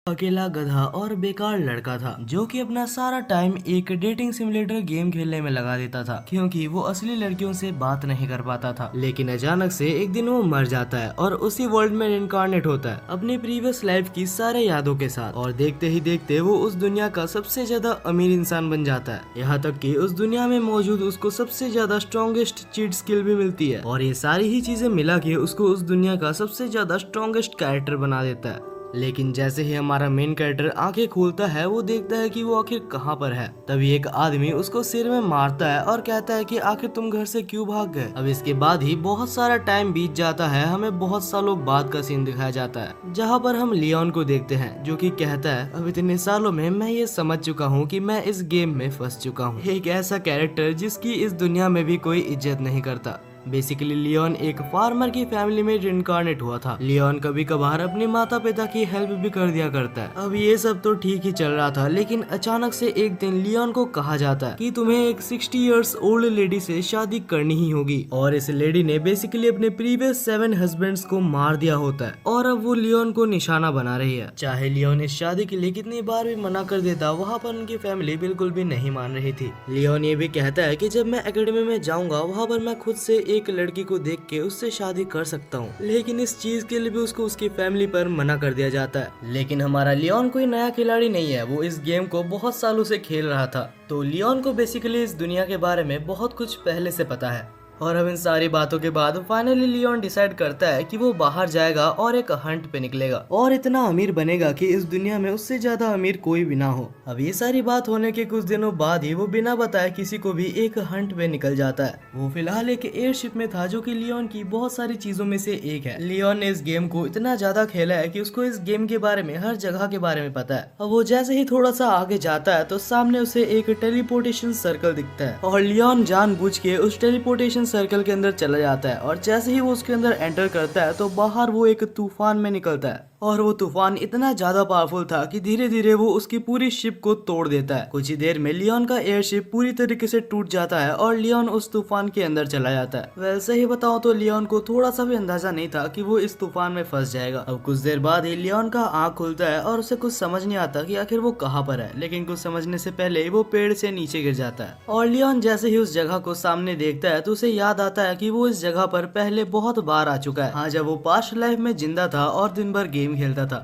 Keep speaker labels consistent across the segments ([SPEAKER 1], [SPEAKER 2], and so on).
[SPEAKER 1] अकेला गधा और बेकार लड़का था जो कि अपना सारा टाइम एक डेटिंग सिमुलेटर गेम खेलने में लगा देता था क्योंकि वो असली लड़कियों से बात नहीं कर पाता था। लेकिन अचानक से एक दिन वो मर जाता है और उसी वर्ल्ड में इनकारनेट होता है अपनी प्रीवियस लाइफ की सारे यादों के साथ, और देखते ही देखते वो उस दुनिया का सबसे ज्यादा अमीर इंसान बन जाता है। यहाँ तक कि उस दुनिया में मौजूद उसको सबसे ज्यादा स्ट्रॉन्गेस्ट चीट स्किल भी मिलती है, और ये सारी ही चीजें मिला के उसको उस दुनिया का सबसे ज्यादा स्ट्रॉन्गेस्ट कैरेक्टर बना देता है। लेकिन जैसे ही हमारा मेन कैरेक्टर आंखें खोलता है वो देखता है कि वो आखिर कहाँ पर है। तभी एक आदमी उसको सिर में मारता है और कहता है कि आखिर तुम घर से क्यों भाग गए। अब इसके बाद ही बहुत सारा टाइम बीत जाता है, हमें बहुत सालों बाद का सीन दिखाया जाता है जहाँ पर हम लियोन को देखते हैं जो कि कहता है अब इतने सालों में मैं ये समझ चुका हूँ कि मैं इस गेम में फंस चुका हूँ। एक ऐसा कैरेक्टर जिसकी इस दुनिया में भी कोई इज्जत नहीं करता। बेसिकली लियोन एक फार्मर की फैमिली में रिइंकार्नेट हुआ था। लियोन कभी कभार अपने माता पिता की हेल्प भी कर दिया करता है। अब ये सब तो ठीक ही चल रहा था, लेकिन अचानक से एक दिन लियोन को कहा जाता है कि तुम्हें एक 60 इयर्स ओल्ड लेडी से शादी करनी ही होगी, और इस लेडी ने बेसिकली अपने प्रीवियस 7 हस्बैंड्स को मार दिया होता है और अब वो लियोन को निशाना बना रही है। चाहे लियोन इस शादी के लिए कितनी बार भी मना कर देता, वहाँ पर उनकी फैमिली बिल्कुल भी नहीं मान रही थी। लियोन ये भी कहता है कि जब मैं एकेडमी में जाऊंगा वहाँ पर मैं खुद से एक लड़की को देख के उससे शादी कर सकता हूँ, लेकिन इस चीज के लिए भी उसको उसकी फैमिली पर मना कर दिया जाता है। लेकिन हमारा लियोन कोई नया खिलाड़ी नहीं है, वो इस गेम को बहुत सालों से खेल रहा था, तो लियोन को बेसिकली इस दुनिया के बारे में बहुत कुछ पहले से पता है। और अब इन सारी बातों के बाद फाइनली लियोन डिसाइड करता है कि वो बाहर जाएगा और एक हंट पे निकलेगा और इतना अमीर बनेगा कि इस दुनिया में उससे ज्यादा अमीर कोई भी ना हो। अब ये सारी बात होने के कुछ दिनों बाद ही वो बिना बताए किसी को भी एक हंट पे निकल जाता है। वो फिलहाल एक एयरशिप में था जो कि लियोन की बहुत सारी चीजों में से एक है। लियोन ने इस गेम को इतना ज्यादा खेला है कि उसको इस गेम के बारे में हर जगह के बारे में पता है। अब वो जैसे ही थोड़ा सा आगे जाता है तो सामने उसे एक टेलीपोर्टेशन सर्कल दिखता है और लियोन जानबूझ के उस टेलीपोर्टेशन सर्कल के अंदर चला जाता है, और जैसे ही वो उसके अंदर एंटर करता है तो बाहर वो एक तूफान में निकलता है, और वो तूफान इतना ज्यादा पावरफुल था कि धीरे धीरे वो उसकी पूरी शिप को तोड़ देता है। कुछ ही देर में लियोन का एयरशिप पूरी तरीके से टूट जाता है और लियोन उस तूफान के अंदर चला जाता है। वैसे ही बताऊं तो लियोन को थोड़ा सा भी अंदाजा नहीं था कि वो इस तूफान में फंस जाएगा। अब कुछ देर बाद ही लियोन का आँख खुलता है और उसे कुछ समझ नहीं आता कि आखिर वो कहाँ पर है, लेकिन कुछ समझने से पहले ही वो पेड़ से नीचे गिर जाता है। और लियोन जैसे ही उस जगह को सामने देखता है तो उसे याद आता है कि वो इस जगह पर पहले बहुत बार आ चुका है। हाँ, जब वो पास्ट लाइफ में जिंदा था और दिन भर गेम खेलता था।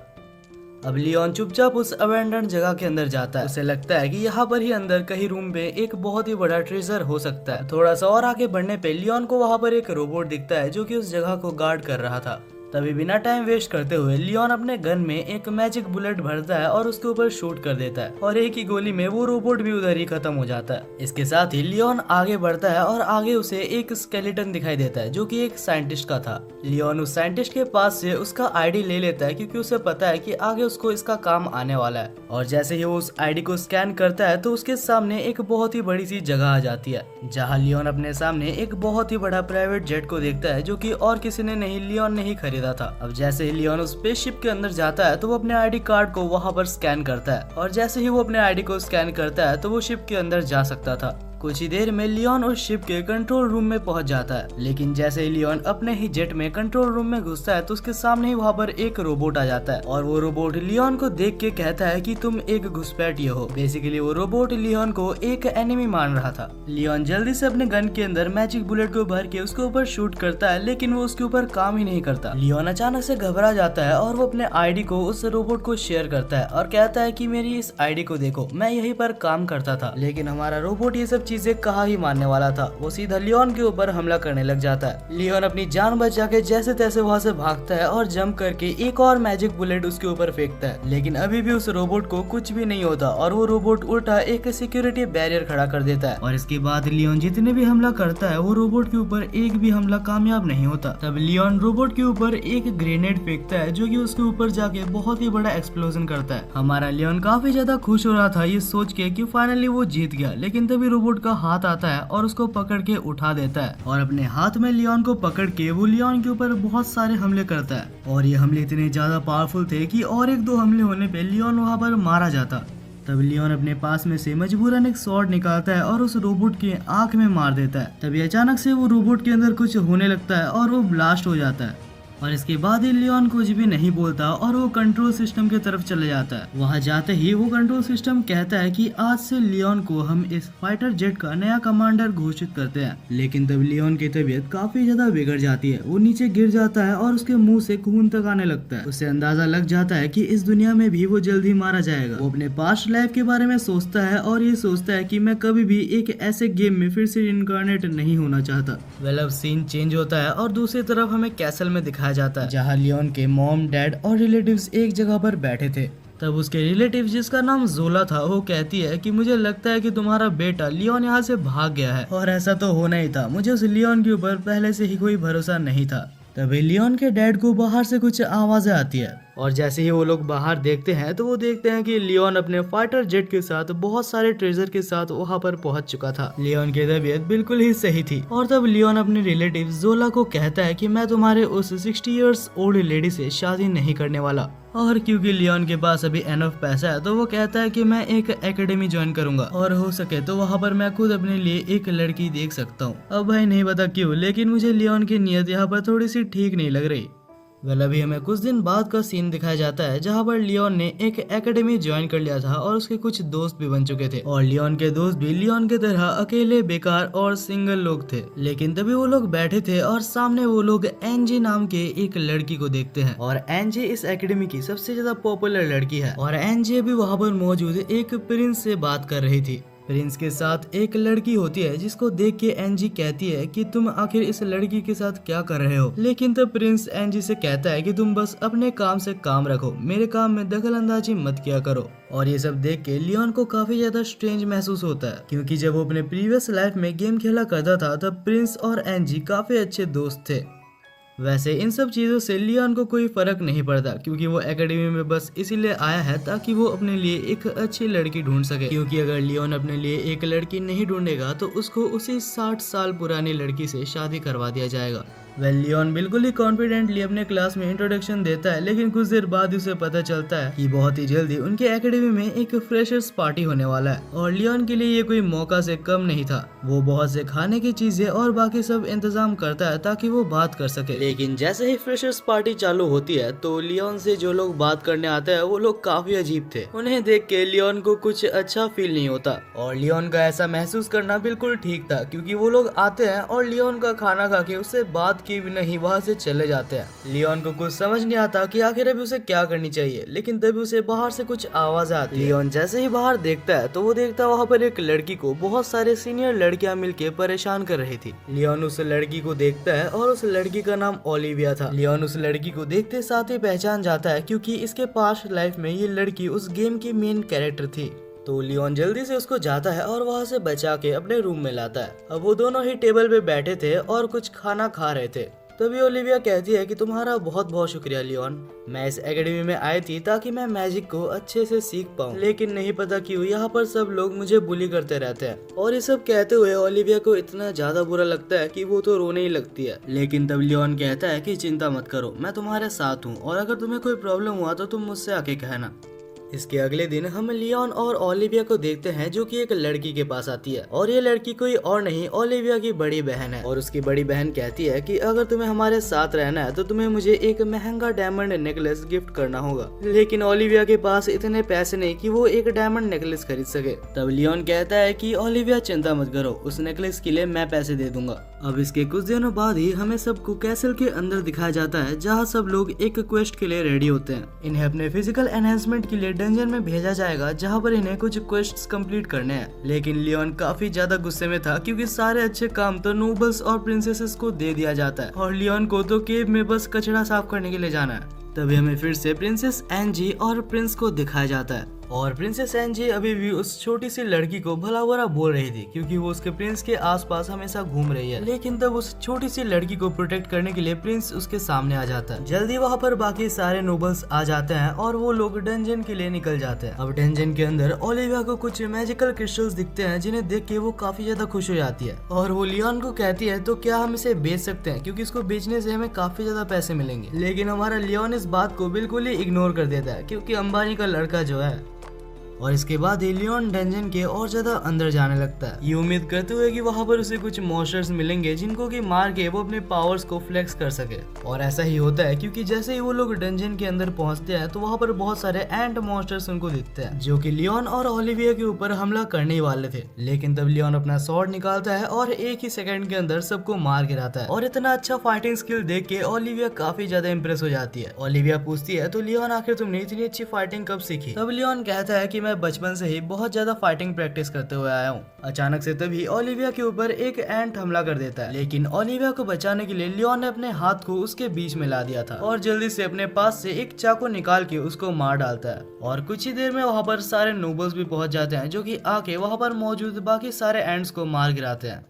[SPEAKER 1] अब लियोन चुपचाप उस अबैंडन जगह के अंदर जाता है। उसे लगता है कि यहाँ पर ही अंदर कहीं रूम में एक बहुत ही बड़ा ट्रेजर हो सकता है। थोड़ा सा और आगे बढ़ने पे लियोन को वहाँ पर एक रोबोट दिखता है जो कि उस जगह को गार्ड कर रहा था। तभी बिना टाइम वेस्ट करते हुए लियोन अपने गन में एक मैजिक बुलेट भरता है और उसके ऊपर शूट कर देता है, और एक ही गोली में वो रोबोट भी उधर ही खत्म हो जाता है। इसके साथ ही लियोन आगे बढ़ता है और आगे उसे एक स्केलेटन दिखाई देता है जो कि एक साइंटिस्ट का था। लियोन उस साइंटिस्ट के पास से उसका आईडी ले लेता है क्योंकि उसे पता है कि आगे उसको इसका काम आने वाला है। और जैसे ही वो उस आईडी को स्कैन करता है तो उसके सामने एक बहुत ही बड़ी सी जगह आ जाती है जहाँ लियोन अपने सामने एक बहुत ही बड़ा प्राइवेट जेट को देखता है जो कि और किसी ने नहीं, लियोन ने ही खरीदा था। अब जैसे ही लियोन उस स्पेसशिप के अंदर जाता है तो वो अपने आईडी कार्ड को वहां पर स्कैन करता है, और जैसे ही वो अपने आईडी को स्कैन करता है तो वो शिप के अंदर जा सकता था। कुछ ही देर में लियोन उस शिप के कंट्रोल रूम में पहुंच जाता है, लेकिन जैसे ही लियोन अपने ही जेट में कंट्रोल रूम में घुसता है तो उसके सामने ही वहाँ पर एक रोबोट आ जाता है, और वो रोबोट लियोन को देख के कहता है कि तुम एक घुसपैठिए हो। बेसिकली वो रोबोट लियोन को एक एनिमी मान रहा था। लियोन जल्दी से अपने गन के अंदर मैजिक बुलेट को भर के उसके ऊपर शूट करता है, लेकिन वो उसके ऊपर काम ही नहीं करता। लियोन अचानक से घबरा जाता है और वो अपने आईडी को उस रोबोट को शेयर करता है और कहता है कि मेरी इस आईडी को देखो, मैं यहीं पर काम करता था। लेकिन हमारा रोबोट ये सब चीजें कहाँ ही मानने वाला था, वो सीधा लियोन के ऊपर हमला करने लग जाता है। लियोन अपनी जान बचा के जैसे तैसे वहाँ से भागता है और जंप करके एक और मैजिक बुलेट उसके ऊपर फेंकता है, लेकिन अभी भी उस रोबोट को कुछ भी नहीं होता और वो रोबोट उल्टा एक सिक्योरिटी बैरियर खड़ा कर देता है। और इसके बाद लियोन जितने भी हमला करता है वो रोबोट के ऊपर एक भी हमला कामयाब नहीं होता। तब लियोन रोबोट के ऊपर एक ग्रेनेड फेंकता है जो कि उसके ऊपर जाके बहुत ही बड़ा एक्सप्लोजन करता है। हमारा लियोन काफी ज्यादा खुश हो रहा था ये सोच के कि फाइनली वो जीत गया, लेकिन तभी रोबोट का हाथ आता है और उसको पकड़ के उठा देता है, और अपने हाथ में लियोन को पकड़ के वो लियोन के ऊपर बहुत सारे हमले करता है। और ये हमले इतने ज्यादा पावरफुल थे कि और एक दो हमले होने पे लियोन वहाँ पर मारा जाता। तब लियोन अपने पास में से मजबूरन एक स्वॉर्ड निकालता है और उस रोबोट की आंख में मार देता है। तभी अचानक से वो रोबोट के अंदर कुछ होने लगता है और वो ब्लास्ट हो जाता है। और इसके बाद ही लियोन कुछ भी नहीं बोलता और वो कंट्रोल सिस्टम की तरफ चले जाता है। वहाँ जाते ही वो कंट्रोल सिस्टम कहता है कि आज से लियोन को हम इस फाइटर जेट का नया कमांडर घोषित करते हैं। लेकिन तब लियोन की तबीयत काफी ज्यादा बिगड़ जाती है, वो नीचे गिर जाता है और उसके मुंह से खून तक आने लगता है। उसे अंदाजा लग जाता है कि इस दुनिया में भी वो जल्द ही मारा जाएगा। वो अपने पास्ट लाइफ के बारे में सोचता है और ये सोचता है कि मैं कभी भी एक ऐसे गेम में फिर से इनकार्नेट नहीं होना चाहता। अब सीन चेंज होता है और दूसरी तरफ हमें कैसल में दिखाया जाता है, जहाँ लियोन के मॉम, डैड और रिलेटिव्स एक जगह पर बैठे थे। तब उसके रिलेटिव जिसका नाम जोला था वो कहती है कि मुझे लगता है कि तुम्हारा बेटा लियोन यहाँ से भाग गया है। और ऐसा तो होना ही था, मुझे उस लियोन के ऊपर पहले से ही कोई भरोसा नहीं था। तभी लियोन के डैड को बाहर से कुछ आवाजें आती है और जैसे ही वो लोग बाहर देखते हैं तो वो देखते हैं कि लियोन अपने फाइटर जेट के साथ बहुत सारे ट्रेजर के साथ वहाँ पर पहुँच चुका था। लियोन की तबीयत बिल्कुल ही सही थी और तब लियोन अपने रिलेटिव जोला को कहता है कि मैं तुम्हारे उस 60 इयर्स ओल्ड लेडी से शादी नहीं करने वाला। और क्योंकि लियोन के पास अभी एनफ पैसा है तो वो कहता है कि मैं एक एकेडमी ज्वाइन करूंगा और हो सके तो वहाँ पर मैं खुद अपने लिए एक लड़की देख सकता हूँ। अब भाई नहीं पता क्यों, लेकिन मुझे लियोन की नीयत यहाँ पर थोड़ी सी ठीक नहीं लग रही। अभी हमें कुछ दिन बाद का सीन दिखाया जाता है जहाँ पर लियोन ने एक एकेडमी ज्वाइन कर लिया था और उसके कुछ दोस्त भी बन चुके थे और लियोन के दोस्त भी लियोन के तरह अकेले, बेकार और सिंगल लोग थे। लेकिन तभी वो लोग बैठे थे और सामने वो लोग एनजी नाम के एक लड़की को देखते हैं और एनजी इस एकेडमी की सबसे ज्यादा पॉपुलर लड़की है और एनजी अभी वहाँ पर मौजूद एक प्रिंस से बात कर रही थी। प्रिंस के साथ एक लड़की होती है जिसको देख के एनजी कहती है कि तुम आखिर इस लड़की के साथ क्या कर रहे हो। लेकिन तब प्रिंस एनजी से कहता है कि तुम बस अपने काम से काम रखो, मेरे काम में दखल अंदाजी मत किया करो। और ये सब देख के लियोन को काफी ज्यादा स्ट्रेंज महसूस होता है क्योंकि जब वो अपने प्रीवियस लाइफ में गेम खेला करता था तब प्रिंस और एनजी काफी अच्छे दोस्त थे। वैसे इन सब चीजों से लियोन को कोई फर्क नहीं पड़ता क्योंकि वो एकेडमी में बस इसीलिए आया है ताकि वो अपने लिए एक अच्छी लड़की ढूंढ सके। क्योंकि अगर लियोन अपने लिए एक लड़की नहीं ढूंढेगा तो उसको उसी 60 साल पुरानी लड़की से शादी करवा दिया जाएगा। लियोन बिल्कुल ही कॉन्फिडेंटली अपने क्लास में इंट्रोडक्शन देता है, लेकिन कुछ देर बाद उसे पता चलता है कि बहुत ही जल्दी उनके एकेडमी में एक फ्रेशर्स पार्टी होने वाला है और लियोन के लिए ये कोई मौका से कम नहीं था। वो बहुत से खाने की चीजें और बाकी सब इंतजाम करता है ताकि वो बात कर सके। लेकिन जैसे ही फ्रेशर्स पार्टी चालू होती है तो लियोन से जो लोग बात करने आते हैं वो लोग काफी अजीब थे। उन्हें देख के लियोन को कुछ अच्छा फील नहीं होता और लियोन का ऐसा महसूस करना बिल्कुल ठीक था क्योंकि वो लोग आते हैं और लियोन का खाना खा के उससे बात की भी नहीं वहाँ से चले जाते हैं। लियोन को कुछ समझ नहीं आता कि आखिर अभी उसे क्या करनी चाहिए, लेकिन तभी उसे बाहर से कुछ आवाज आती है। लियोन जैसे ही बाहर देखता है तो वो देखता है वहाँ पर एक लड़की को बहुत सारे सीनियर लड़कियां मिलके परेशान कर रही थी। लियोन उस लड़की को देखता है और उस लड़की का नाम ओलिविया था। लियोन उस लड़की को देखते साथ ही पहचान जाता है क्योंकि इसके पास्ट लाइफ में ये लड़की उस गेम की मेन कैरेक्टर थी। तो लियोन जल्दी से उसको जाता है और वहाँ से बचा के अपने रूम में लाता है। अब वो दोनों ही टेबल पे बैठे थे और कुछ खाना खा रहे थे। तभी ओलिविया कहती है कि तुम्हारा बहुत बहुत शुक्रिया लियोन, मैं इस एकेडमी में आई थी ताकि मैं मैजिक को अच्छे से सीख पाऊँ, लेकिन नहीं पता क्यों यहाँ पर सब लोग मुझे बुली करते रहते हैं। और ये सब कहते हुए ओलिविया को इतना ज्यादा बुरा लगता है कि वो तो रोने ही लगती है। लेकिन तब लियोन कहता है कि चिंता मत करो, मैं तुम्हारे साथ हूँ और अगर तुम्हें कोई प्रॉब्लम हुआ तो तुम मुझसे आके कहना। इसके अगले दिन हम लियोन और ओलिविया को देखते हैं जो कि एक लड़की के पास आती है और ये लड़की कोई और नहीं ओलिविया की बड़ी बहन है। और उसकी बड़ी बहन कहती है कि अगर तुम्हें हमारे साथ रहना है तो तुम्हें मुझे एक महंगा डायमंड नेकलेस गिफ्ट करना होगा। लेकिन ओलिविया के पास इतने पैसे नहीं कि वो एक डायमंड नेकलेस खरीद सके। तब लियोन कहता है कि ओलिविया चिंता मत करो, उस नेकलेस के लिए मैं पैसे दे दूंगा। अब इसके कुछ दिनों बाद ही हमें सबको कैसल के अंदर दिखाया जाता है जहाँ सब लोग एक क्वेस्ट के लिए रेडी होते हैं। इन्हें अपने फिजिकल एनहेंसमेंट के लिए डंजन में भेजा जाएगा जहाँ पर इन्हें कुछ क्वेस्ट्स कंप्लीट करने हैं। लेकिन लियोन काफी ज्यादा गुस्से में था क्योंकि सारे अच्छे काम तो नोबल्स और प्रिंसेसेस को दे दिया जाता है और लियोन को तो केव में बस कचरा साफ करने के लिए जाना है। तभी हमें फिर से प्रिंसेस एनजी और प्रिंस को दिखाया जाता है और प्रिंसेस एनजी अभी भी उस छोटी सी लड़की को भला बुरा बोल रही थी क्योंकि वो उसके प्रिंस के आसपास हमेशा घूम रही है। लेकिन तब उस छोटी सी लड़की को प्रोटेक्ट करने के लिए प्रिंस उसके सामने आ जाता है। जल्दी वहाँ पर बाकी सारे नोबल्स आ जाते हैं और वो लोग डंजन के लिए निकल जाते हैं। अब डंजन के अंदर ओलिविया को कुछ मैजिकल क्रिस्टल्स दिखते हैं जिन्हें देख के वो काफी ज्यादा खुश हो जाती है और वो लियोन को कहती है तो क्या हम इसे बेच सकते हैं क्योंकि इसको बेचने से हमें काफी ज्यादा पैसे मिलेंगे। लेकिन हमारा लियोन इस बात को बिल्कुल ही इग्नोर कर देता है क्योंकि अंबानी का लड़का जो है और इसके बाद ही लियोन डंजन के और ज्यादा अंदर जाने लगता है, ये उम्मीद करते हुए कि वहाँ पर उसे कुछ मॉन्स्टर्स मिलेंगे जिनको कि मार के वो अपने पावर्स को फ्लेक्स कर सके। और ऐसा ही होता है क्योंकि जैसे ही वो लोग डंजन के अंदर पहुंचते हैं तो वहाँ पर बहुत सारे एंट मॉन्स्टर्स उनको दिखते हैं जो कि लियोन और ओलिविया के ऊपर हमला करने वाले थे। लेकिन तब लियोन अपना स्वॉर्ड निकालता है और एक ही सेकंड के अंदर सबको मार गिराता है। और इतना अच्छा फाइटिंग स्किल देख के ओलिविया काफी ज्यादा इंप्रेस हो जाती है। ओलिविया पूछती है तो लियोन आखिर तुमने इतनी अच्छी फाइटिंग कब सीखी? तब लियोन कहता है कि मैं बचपन से ही बहुत ज्यादा फाइटिंग प्रैक्टिस करते हुए आया हूँ। अचानक से तभी ओलिविया के ऊपर एक एंट हमला कर देता है, लेकिन ओलिविया को बचाने के लिए लियोन ने अपने हाथ को उसके बीच में ला दिया था और जल्दी से अपने पास से एक चाकू निकाल के उसको मार डालता है। और कुछ ही देर में वहाँ पर सारे नोबल्स भी पहुंच जाते हैं जो कि आके वहाँ पर मौजूद बाकी सारे एंट्स को मार गिराते हैं।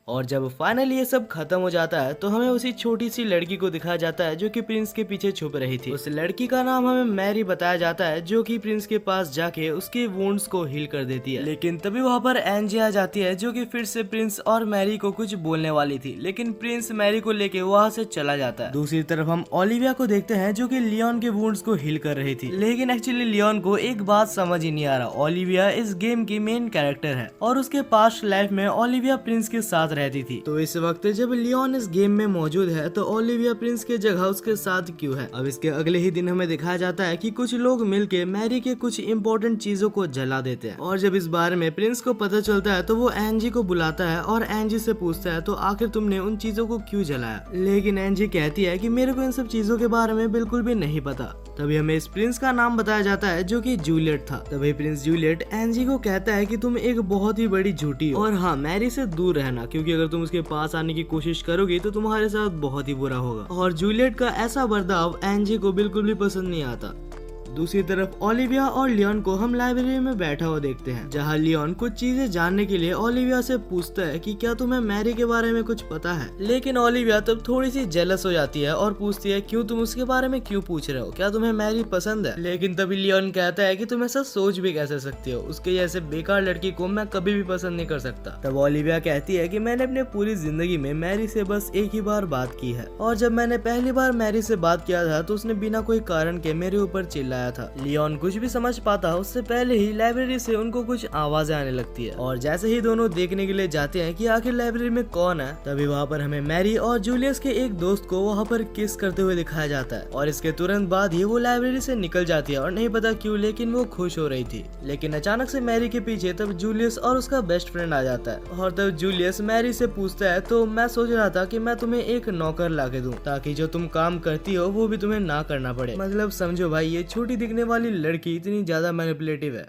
[SPEAKER 1] और जब फाइनली ये सब खत्म हो जाता है तो हमें उसी छोटी सी लड़की को दिखाया जाता है जो कि प्रिंस के पीछे छुप रही थी। उस लड़की का नाम हमें मैरी बताया जाता है जो कि प्रिंस के पास जाके उसके वुंड्स को हील कर देती है। लेकिन तभी वहाँ पर एंजी आ जाती है जो कि फिर से प्रिंस और मैरी को कुछ बोलने वाली थी, लेकिन प्रिंस मैरी को लेके वहाँ से चला जाता है। दूसरी तरफ हम ओलिविया को देखते हैं जो कि लियोन के वुंड्स को हील कर रही थी, लेकिन एक्चुअली लियोन को एक बात समझ ही नहीं आ रहा। ओलिविया इस गेम की मेन कैरेक्टर है और उसके पास्ट लाइफ में ओलिविया प्रिंस के साथ रहती थी। तो इस वक्त जब लियोन इस गेम में मौजूद है तो ओलिविया प्रिंस के जगह उसके साथ क्यों है? अब इसके अगले ही दिन हमें दिखाया जाता है कि कुछ लोग मिलके मैरी के कुछ इंपॉर्टेंट चीजों को जला देते हैं। और जब इस बारे में प्रिंस को पता चलता है तो वो एंजी को बुलाता है और एंजी से पूछता है तो आखिर तुमने उन चीजों को क्यों जलाया? लेकिन एंजी कहती है कि मेरे को इन सब चीजों के बारे में बिल्कुल भी नहीं पता। तभी हमें इस प्रिंस का नाम बताया जाता है जो कि जूलियट था। तभी प्रिंस जूलियट एंजी को कहता है कि तुम एक बहुत ही बड़ी झूठी हो और हाँ, मैरी से दूर रहना, क्योंकि अगर तुम उसके पास आने की कोशिश करोगी तो तुम्हारे साथ बहुत ही बुरा होगा। और जूलियट का ऐसा बर्ताव एंजी को बिल्कुल भी पसंद नहीं आता। दूसरी तरफ ओलिविया और लियोन को हम लाइब्रेरी में बैठा हुआ देखते हैं, जहां लियोन कुछ चीजें जानने के लिए ओलिविया से पूछता है कि क्या तुम्हें मैरी के बारे में कुछ पता है। लेकिन ओलिविया तब थोड़ी सी जेलस हो जाती है और पूछती है क्यों तुम उसके बारे में क्यों पूछ रहे हो, क्या तुम्हें मैरी पसंद है? लेकिन तभी लियोन कहता है कि तुम ऐसा सोच भी कैसे सकती हो, उसके जैसे बेकार लड़की को मैं कभी भी पसंद नहीं कर सकता। तब ओलिविया कहती है कि मैंने अपने पूरी जिंदगी में मैरी से बस एक ही बार बात की है और जब मैंने पहली बार मैरी से बात किया था तो उसने बिना कोई कारण के मेरे ऊपर चिल्लाया था। लियोन कुछ भी समझ पाता उससे पहले ही लाइब्रेरी से उनको कुछ आवाजें आने लगती है और जैसे ही दोनों देखने के लिए जाते हैं कि आखिर लाइब्रेरी में कौन है, तभी वहाँ पर हमें मैरी और जूलियस के एक दोस्त को वहाँ पर किस करते हुए दिखाया जाता है। और इसके तुरंत बाद ही वो लाइब्रेरी से निकल जाती है और नहीं पता क्यों, लेकिन वो खुश हो रही थी। लेकिन अचानक से मैरी के पीछे तब जूलियस और उसका बेस्ट फ्रेंड आ जाता है और तब जूलियस मैरी से पूछता है तो मैं सोच रहा था कि मैं तुम्हें एक नौकर ला के दूं ताकि जो तुम काम करती हो वो भी तुम्हें ना करना पड़े। मतलब समझो भाई, ये छोटी दिखने वाली लड़की इतनी ज्यादा मैनिपुलेटिव है।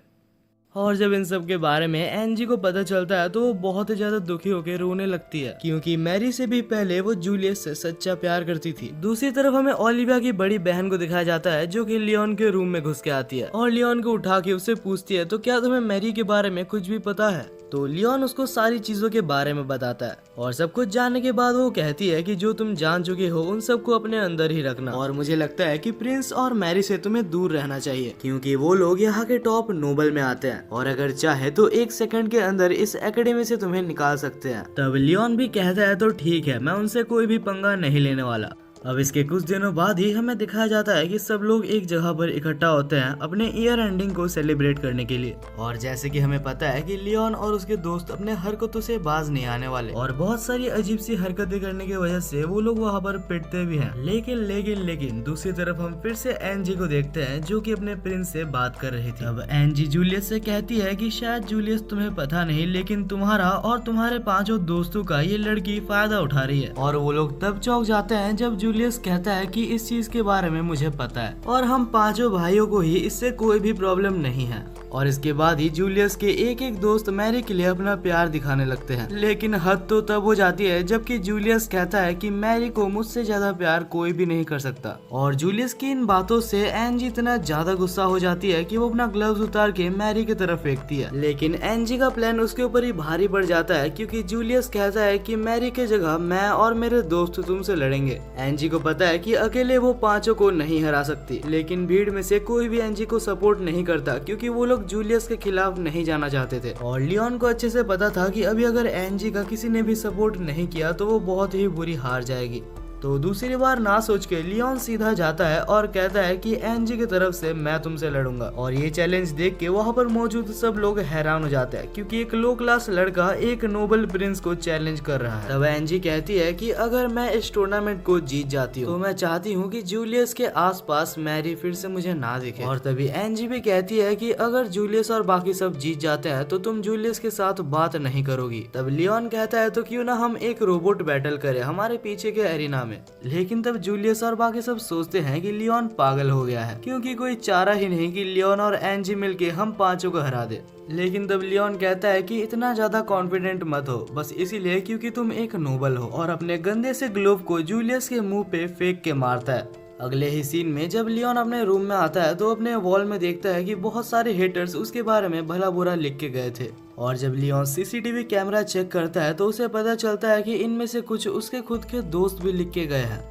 [SPEAKER 1] और जब इन सब के बारे में एंजी को पता चलता है तो वो बहुत ही ज्यादा दुखी होकर रोने लगती है, क्योंकि मैरी से भी पहले वो जूलियस से सच्चा प्यार करती थी। दूसरी तरफ हमें ओलिविया की बड़ी बहन को दिखाया जाता है जो कि लियोन के रूम में घुस के आती है और लियोन को उठा के उससे पूछती है तो क्या तुम्हें मैरी के बारे में कुछ भी पता है? तो लियोन उसको सारी चीजों के बारे में बताता है और सब कुछ जानने के बाद वो कहती है कि जो तुम जान चुके हो उन सबको अपने अंदर ही रखना और मुझे लगता है कि प्रिंस और मैरी से तुम्हें दूर रहना चाहिए, क्योंकि वो लोग यहाँ के टॉप नोबल में आते हैं और अगर चाहे तो एक सेकंड के अंदर इस एकेडमी से तुम्हें निकाल सकते हैं। तब लियोन भी कहता है तो ठीक है, मैं उनसे कोई भी पंगा नहीं लेने वाला। अब इसके कुछ दिनों बाद ही हमें दिखाया जाता है कि सब लोग एक जगह पर इकट्ठा होते हैं अपने ईयर एंडिंग को सेलिब्रेट करने के लिए। और जैसे कि हमें पता है कि लियोन और उसके दोस्त अपने हरकतों से बाज नहीं आने वाले और बहुत सारी अजीब सी हरकतें करने की वजह से वो लोग वहाँ पर पिटते भी हैं। लेकिन दूसरी तरफ हम फिर से एंजी को देखते हैं जो कि अपने प्रिंस से बात कर रही थी। अब एंजी जूलियस से कहती है कि शायद जूलियस तुम्हें पता नहीं, लेकिन तुम्हारा और तुम्हारे 5 दोस्तों का ये लड़की फायदा उठा रही है। और वो लोग तब चौंक जाते हैं जब जूलियस कहता है कि इस चीज के बारे में मुझे पता है और हम 5 भाइयों को ही इससे कोई भी प्रॉब्लम नहीं है। और इसके बाद ही जूलियस के एक एक दोस्त मैरी के लिए अपना प्यार दिखाने लगते हैं, लेकिन हद तो तब हो जाती है जबकि जूलियस कहता है कि मैरी को मुझसे ज्यादा प्यार कोई भी नहीं कर सकता। और जूलियस की इन बातों से एंजी इतना ज्यादा गुस्सा हो जाती है कि वो अपना ग्लव्स उतार के मैरी की तरफ फेंकती है, लेकिन एंजी का प्लान उसके ऊपर ही भारी पड़ जाता है क्योंकि जूलियस कहता है कि मैरी के जगह मैं और मेरे दोस्त तुमसे लड़ेंगे। एंजी को पता है कि अकेले वो 5 को नहीं हरा सकती, लेकिन भीड़ में से कोई भी एंजी को सपोर्ट नहीं करता क्योंकि वो लोग जूलियस के खिलाफ नहीं जाना चाहते थे। और लियोन को अच्छे से पता था कि अभी अगर एंजी का किसी ने भी सपोर्ट नहीं किया तो वो बहुत ही बुरी हार जाएगी। तो दूसरी बार ना सोच के लियोन सीधा जाता है और कहता है कि एनजी की तरफ से मैं तुमसे लड़ूंगा। और ये चैलेंज देख के वहाँ पर मौजूद सब लोग हैरान हो जाते हैं क्योंकि एक लो क्लास लड़का एक नोबल प्रिंस को चैलेंज कर रहा है। तब एनजी कहती है कि अगर मैं इस टूर्नामेंट को जीत जाती हूँ तो मैं चाहती हूँ कि जूलियस के आसपास मैरी फिर से मुझे ना दिखे। और तभी एनजी भी कहती है कि अगर जूलियस और बाकी सब जीत जाते हैं तो तुम जूलियस के साथ बात नहीं करोगी। तब लियोन कहता है तो क्यों ना हम एक रोबोट बैटल करें हमारे पीछे के एरिना में। लेकिन तब जूलियस और बाकी सब सोचते हैं कि लियोन पागल हो गया है क्योंकि कोई चारा ही नहीं कि लियोन और एनजी मिलके हम पांचों को हरा दे। लेकिन तब लियोन कहता है कि इतना ज्यादा कॉन्फिडेंट मत हो, बस इसीलिए क्योंकि तुम एक नोबल हो। और अपने गंदे से ग्लोव को जूलियस के मुंह पे फेंक के मारता है। अगले ही सीन में जब लियोन अपने रूम में आता है तो अपने वॉल में देखता है कि बहुत सारे हेटर्स उसके बारे में भला बुरा लिख के गए थे। और जब लियोन सीसीटीवी कैमरा चेक करता है तो उसे पता चलता है कि इनमें से कुछ उसके खुद के दोस्त भी लिख के गए हैं।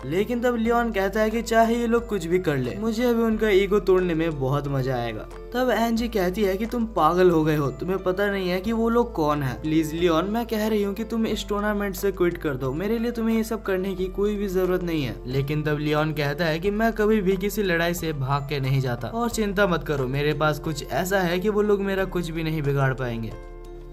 [SPEAKER 1] लेकिन तब लियोन कहता है कि चाहे ये लोग कुछ भी कर ले, मुझे अभी उनका ईगो तोड़ने में बहुत मजा आएगा। तब एनजी कहती है कि तुम पागल हो गए हो, तुम्हें पता नहीं है कि वो लोग कौन है। प्लीज लियोन, मैं कह रही हूँ कि तुम इस टूर्नामेंट से क्विट कर दो, मेरे लिए तुम्हें ये सब करने की कोई भी जरूरत नहीं है। लेकिन तब लियोन कहता है कि मैं कभी भी किसी लड़ाई से भाग के नहीं जाता और चिंता मत करो, मेरे पास कुछ ऐसा है कि वो लोग मेरा कुछ भी नहीं बिगाड़ पाएंगे।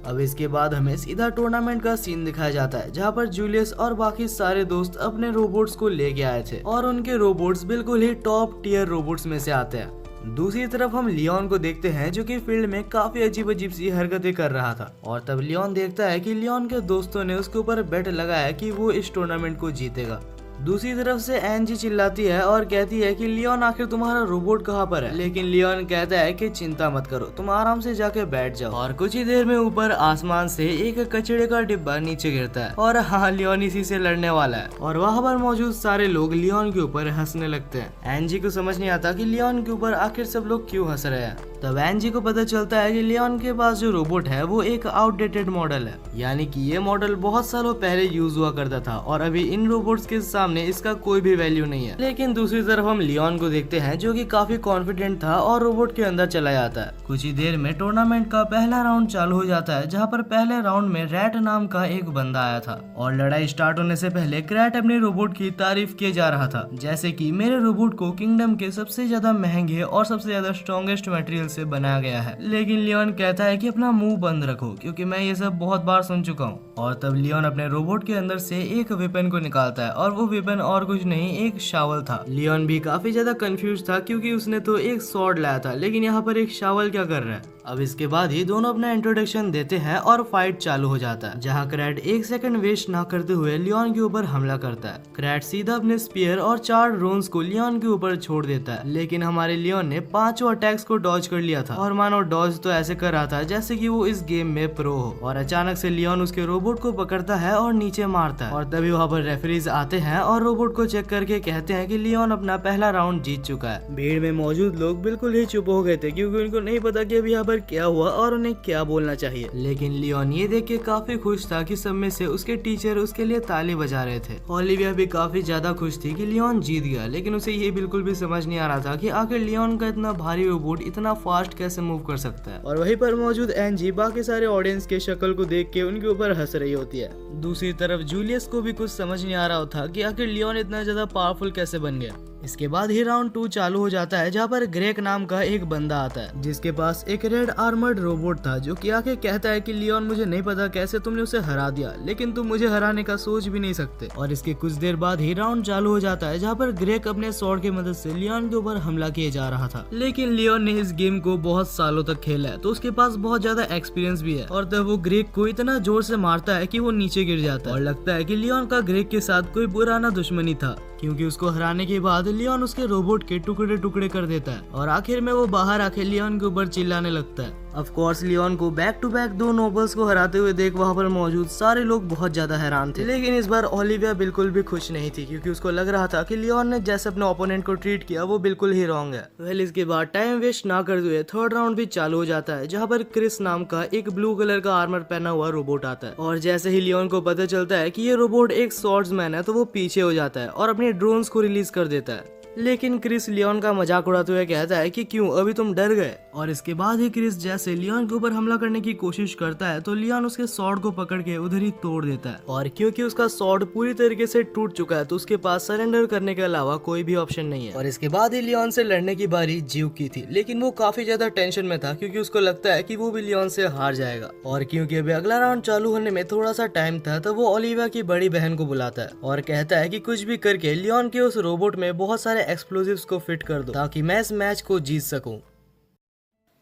[SPEAKER 1] अब इसके बाद हमें सीधा टूर्नामेंट का सीन दिखाया जाता है जहाँ पर जूलियस और बाकी सारे दोस्त अपने रोबोट्स को लेके आए थे और उनके रोबोट्स बिल्कुल ही टॉप टियर रोबोट्स में से आते हैं। दूसरी तरफ हम लियोन को देखते हैं जो कि फील्ड में काफी अजीब अजीब सी हरकतें कर रहा था। और तब लियोन देखता है कि लियोन के दोस्तों ने उसके ऊपर बेट लगाया कि वो इस टूर्नामेंट को जीतेगा। दूसरी तरफ से एनजी चिल्लाती है और कहती है कि लियोन, आखिर तुम्हारा रोबोट कहाँ पर है। लेकिन लियोन कहता है कि चिंता मत करो, तुम आराम से जाके बैठ जाओ। और कुछ ही देर में ऊपर आसमान से एक कचड़े का डिब्बा नीचे गिरता है और हाँ, लियोन इसी से लड़ने वाला है। और वहाँ पर मौजूद सारे लोग लियोन के ऊपर हंसने लगते हैं। एनजी को समझ नहीं आता कि लियोन के ऊपर आखिर सब लोग क्यों हंस रहे हैं। तब एनजी को पता चलता है कि लियोन के पास जो रोबोट है वो एक आउटडेटेड मॉडल है, यानी कि ये मॉडल बहुत सालों पहले यूज हुआ करता था और अभी इन रोबोट्स के सामने इसका कोई भी वैल्यू नहीं है। लेकिन दूसरी तरफ हम लियोन को देखते हैं जो कि काफी कॉन्फिडेंट था और रोबोट के अंदर चला जाता है। कुछ ही देर में टूर्नामेंट का पहला राउंड चालू हो जाता है जहाँ पर पहले राउंड में रैट नाम का एक बंदा आया था। और लड़ाई स्टार्ट होने से पहले रैट अपने रोबोट की तारीफ किए जा रहा था, जैसे कि मेरे रोबोट को किंगडम के सबसे ज्यादा महंगे और सबसे ज्यादा स्ट्रॉन्गेस्ट मटेरियल से बनाया गया है। लेकिन लियोन कहता है कि अपना मुंह बंद रखो क्योंकि मैं ये सब बहुत बार सुन चुका हूँ। और तब लियोन अपने रोबोट के अंदर से एक वेपन को निकालता है और वो वेपन और कुछ नहीं, एक शावल था। लियोन भी काफी ज्यादा कंफ्यूज था क्योंकि उसने तो एक स्वॉर्ड लाया था, लेकिन यहाँ पर एक शावल क्या कर रहा है। अब इसके बाद ही दोनों अपना इंट्रोडक्शन देते हैं और फाइट चालू हो जाता है जहाँ क्रैट एक सेकंड वेस्ट ना करते हुए लियोन के ऊपर हमला करता है। क्रैट सीधा अपने स्पीयर और 4 ड्रोन्स को लियोन के ऊपर छोड़ देता है, लेकिन हमारे लियोन ने 5 अटैक्स को डॉज कर लिया था और मानो डॉज तो ऐसे कर रहा था जैसे कि वो इस गेम में प्रो हो। और अचानक से लियोन उसके रोबोट को पकड़ता है और नीचे मारता है। और तभी वहाँ पर रेफरीज आते हैं और रोबोट को चेक करके कहते हैं कि लियोन अपना पहला राउंड जीत चुका है। भीड़ में मौजूद लोग बिल्कुल ही चुप हो गए थे क्योंकि उनको नहीं पता कि अभी यहाँ पर क्या हुआ और उन्हें क्या बोलना चाहिए। लेकिन लियोन ये देख के काफी खुश था कि सब में से उसके टीचर उसके लिए ताली बजा रहे थे। ओलिविया भी काफी ज्यादा खुश थी कि लियोन जीत गया, लेकिन उसे ये बिल्कुल भी समझ नहीं आ रहा था कि आखिर लियोन का इतना भारी रोबोट इतना फास्ट कैसे मूव कर सकता है। और वहीं पर मौजूद एनजी बाकी सारे ऑडियंस के शक्ल को देख के उनके ऊपर हंस रही होती है। दूसरी तरफ जूलियस को भी कुछ समझ नहीं आ रहा था कि आखिर लियोन इतना ज्यादा पावरफुल कैसे बन गया। इसके बाद ही राउंड 2 चालू हो जाता है जहाँ पर ग्रेक नाम का एक बंदा आता है जिसके पास एक रेड आर्मर्ड रोबोट था जो कि आके कहता है कि लियोन, मुझे नहीं पता कैसे तुमने उसे हरा दिया, लेकिन तुम मुझे हराने का सोच भी नहीं सकते। और इसके कुछ देर बाद ही राउंड चालू हो जाता है जहाँ पर ग्रेक अपने स्वॉर्ड की मदद से लियोन के ऊपर हमला किए जा रहा था। लेकिन लियोन ने इस गेम को बहुत सालों तक खेला है तो उसके पास बहुत ज्यादा एक्सपीरियंस भी है। और तब वो ग्रेक को इतना जोर से मारता है कि वो नीचे गिर जाता है और लगता है कि लियोन का ग्रेक के साथ कोई पुराना दुश्मनी था, क्योंकि उसको हराने के बाद लियोन उसके रोबोट के टुकड़े टुकड़े कर देता है और आखिर में वो बाहर आके लियोन के ऊपर चिल्लाने लगता है। ऑफ कोर्स लियोन को बैक टू बैक 2 नोबल्स को हराते हुए देख वहाँ पर मौजूद सारे लोग बहुत ज्यादा हैरान थे। लेकिन इस बार ओलिविया बिल्कुल भी खुश नहीं थी क्योंकि उसको लग रहा था कि लियोन ने जैसे अपने ओपोनेंट को ट्रीट किया वो बिल्कुल ही रॉन्ग है। वेल, इसके बाद टाइम वेस्ट ना करते हुए थर्ड राउंड भी चालू हो जाता है जहाँ पर क्रिस नाम का एक ब्लू कलर का आर्मर पहना हुआ रोबोट आता है। और जैसे ही लियोन को पता चलता है कि ये रोबोट एक स्वॉर्ड्समैन है तो वो पीछे हो जाता है और अपने ड्रोन्स को रिलीज कर देता है। लेकिन क्रिस लियोन का मजाक उड़ाते हुए कहता है कि क्यों अभी तुम डर गए। और इसके बाद ही क्रिस जैसे लियोन के ऊपर हमला करने की कोशिश करता है तो लियोन उसके स्वॉर्ड को पकड़ के उधर ही तोड़ देता है। और क्योंकि उसका स्वॉर्ड पूरी तरीके से टूट चुका है तो उसके पास सरेंडर करने के अलावा कोई भी ऑप्शन नहीं है। और इसके बाद ही लियोन से लड़ने की बारी ज्यूक की थी, लेकिन वो काफी ज्यादा टेंशन में था क्योंकि उसको लगता है कि वो भी लियोन से हार जाएगा। और क्योंकि अभी अगला राउंड चालू होने में थोड़ा सा टाइम था तो वो ओलिविया की बड़ी बहन को बुलाता है और कहता है कि कुछ भी करके लियोन के उस रोबोट में बहुत सारे एक्सप्लोजिव्स को फिट कर दो ताकि मैं इस मैच को जीत सकूं।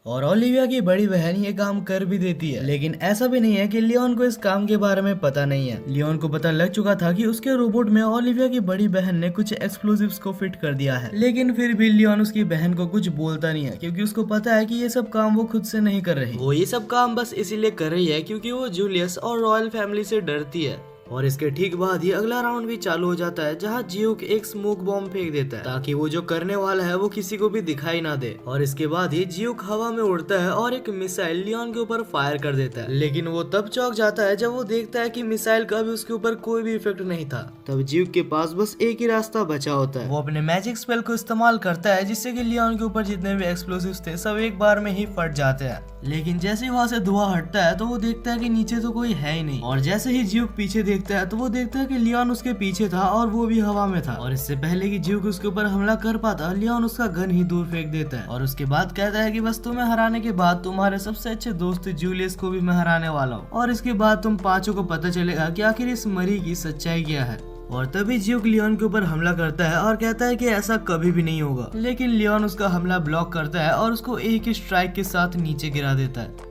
[SPEAKER 1] और ओलिविया की बड़ी बहन ये काम कर भी देती है, लेकिन ऐसा भी नहीं है कि लियोन को इस काम के बारे में पता नहीं है। लियोन को पता लग चुका था कि उसके रोबोट में ओलिविया की बड़ी बहन ने कुछ एक्सप्लोजिव्स को फिट कर दिया है, लेकिन फिर भी लियोन उसकी बहन को कुछ बोलता नहीं है क्योंकि उसको पता है कि ये सब काम वो खुद से नहीं कर रही। वो ये सब काम बस इसीलिए कर रही है क्योंकि वो जूलियस और रॉयल फैमिली से डरती है। और इसके ठीक बाद ही अगला राउंड भी चालू हो जाता है जहां ज्यूक एक स्मोक बॉम्ब फेंक देता है ताकि वो जो करने वाला है वो किसी को भी दिखाई ना दे। और इसके बाद ही ज्यूक हवा में उड़ता है और एक मिसाइल लियोन के ऊपर फायर कर देता है, लेकिन वो तब चौंक जाता है जब वो देखता है कि मिसाइल का भी उसके ऊपर कोई भी इफेक्ट नहीं था। तब ज्यूक के पास बस एक ही रास्ता बचा होता है, वो अपने मैजिक स्पेल को इस्तेमाल करता है जिससे कि लियोन के ऊपर जितने भी एक्सप्लोसिव्स थे सब एक बार में ही फट जाते हैं। लेकिन जैसे ही वहाँ से धुआं हटता है तो वो देखता है कि नीचे तो कोई है ही नहीं। और जैसे ही ज्यूक पीछे देखता है तो वो देखता है कि लियोन उसके पीछे था और वो भी हवा में था। और इससे पहले कि ज्यूक उसके ऊपर हमला कर पाता लियोन उसका गन ही दूर फेंक देता है और उसके बाद कहता है कि बस तुम्हें हराने के बाद तुम्हारे सबसे अच्छे दोस्त जूलियस को भी मैं हराने वाला हूँ और इसके बाद तुम पांचों को पता चलेगा कि आखिर इस मरी की सच्चाई क्या है। और तभी ज्यूक लियोन के ऊपर हमला करता है और कहता है कि ऐसा कभी भी नहीं होगा, लेकिन लियोन उसका हमला ब्लॉक करता है और उसको एक ही स्ट्राइक के साथ नीचे गिरा देता है।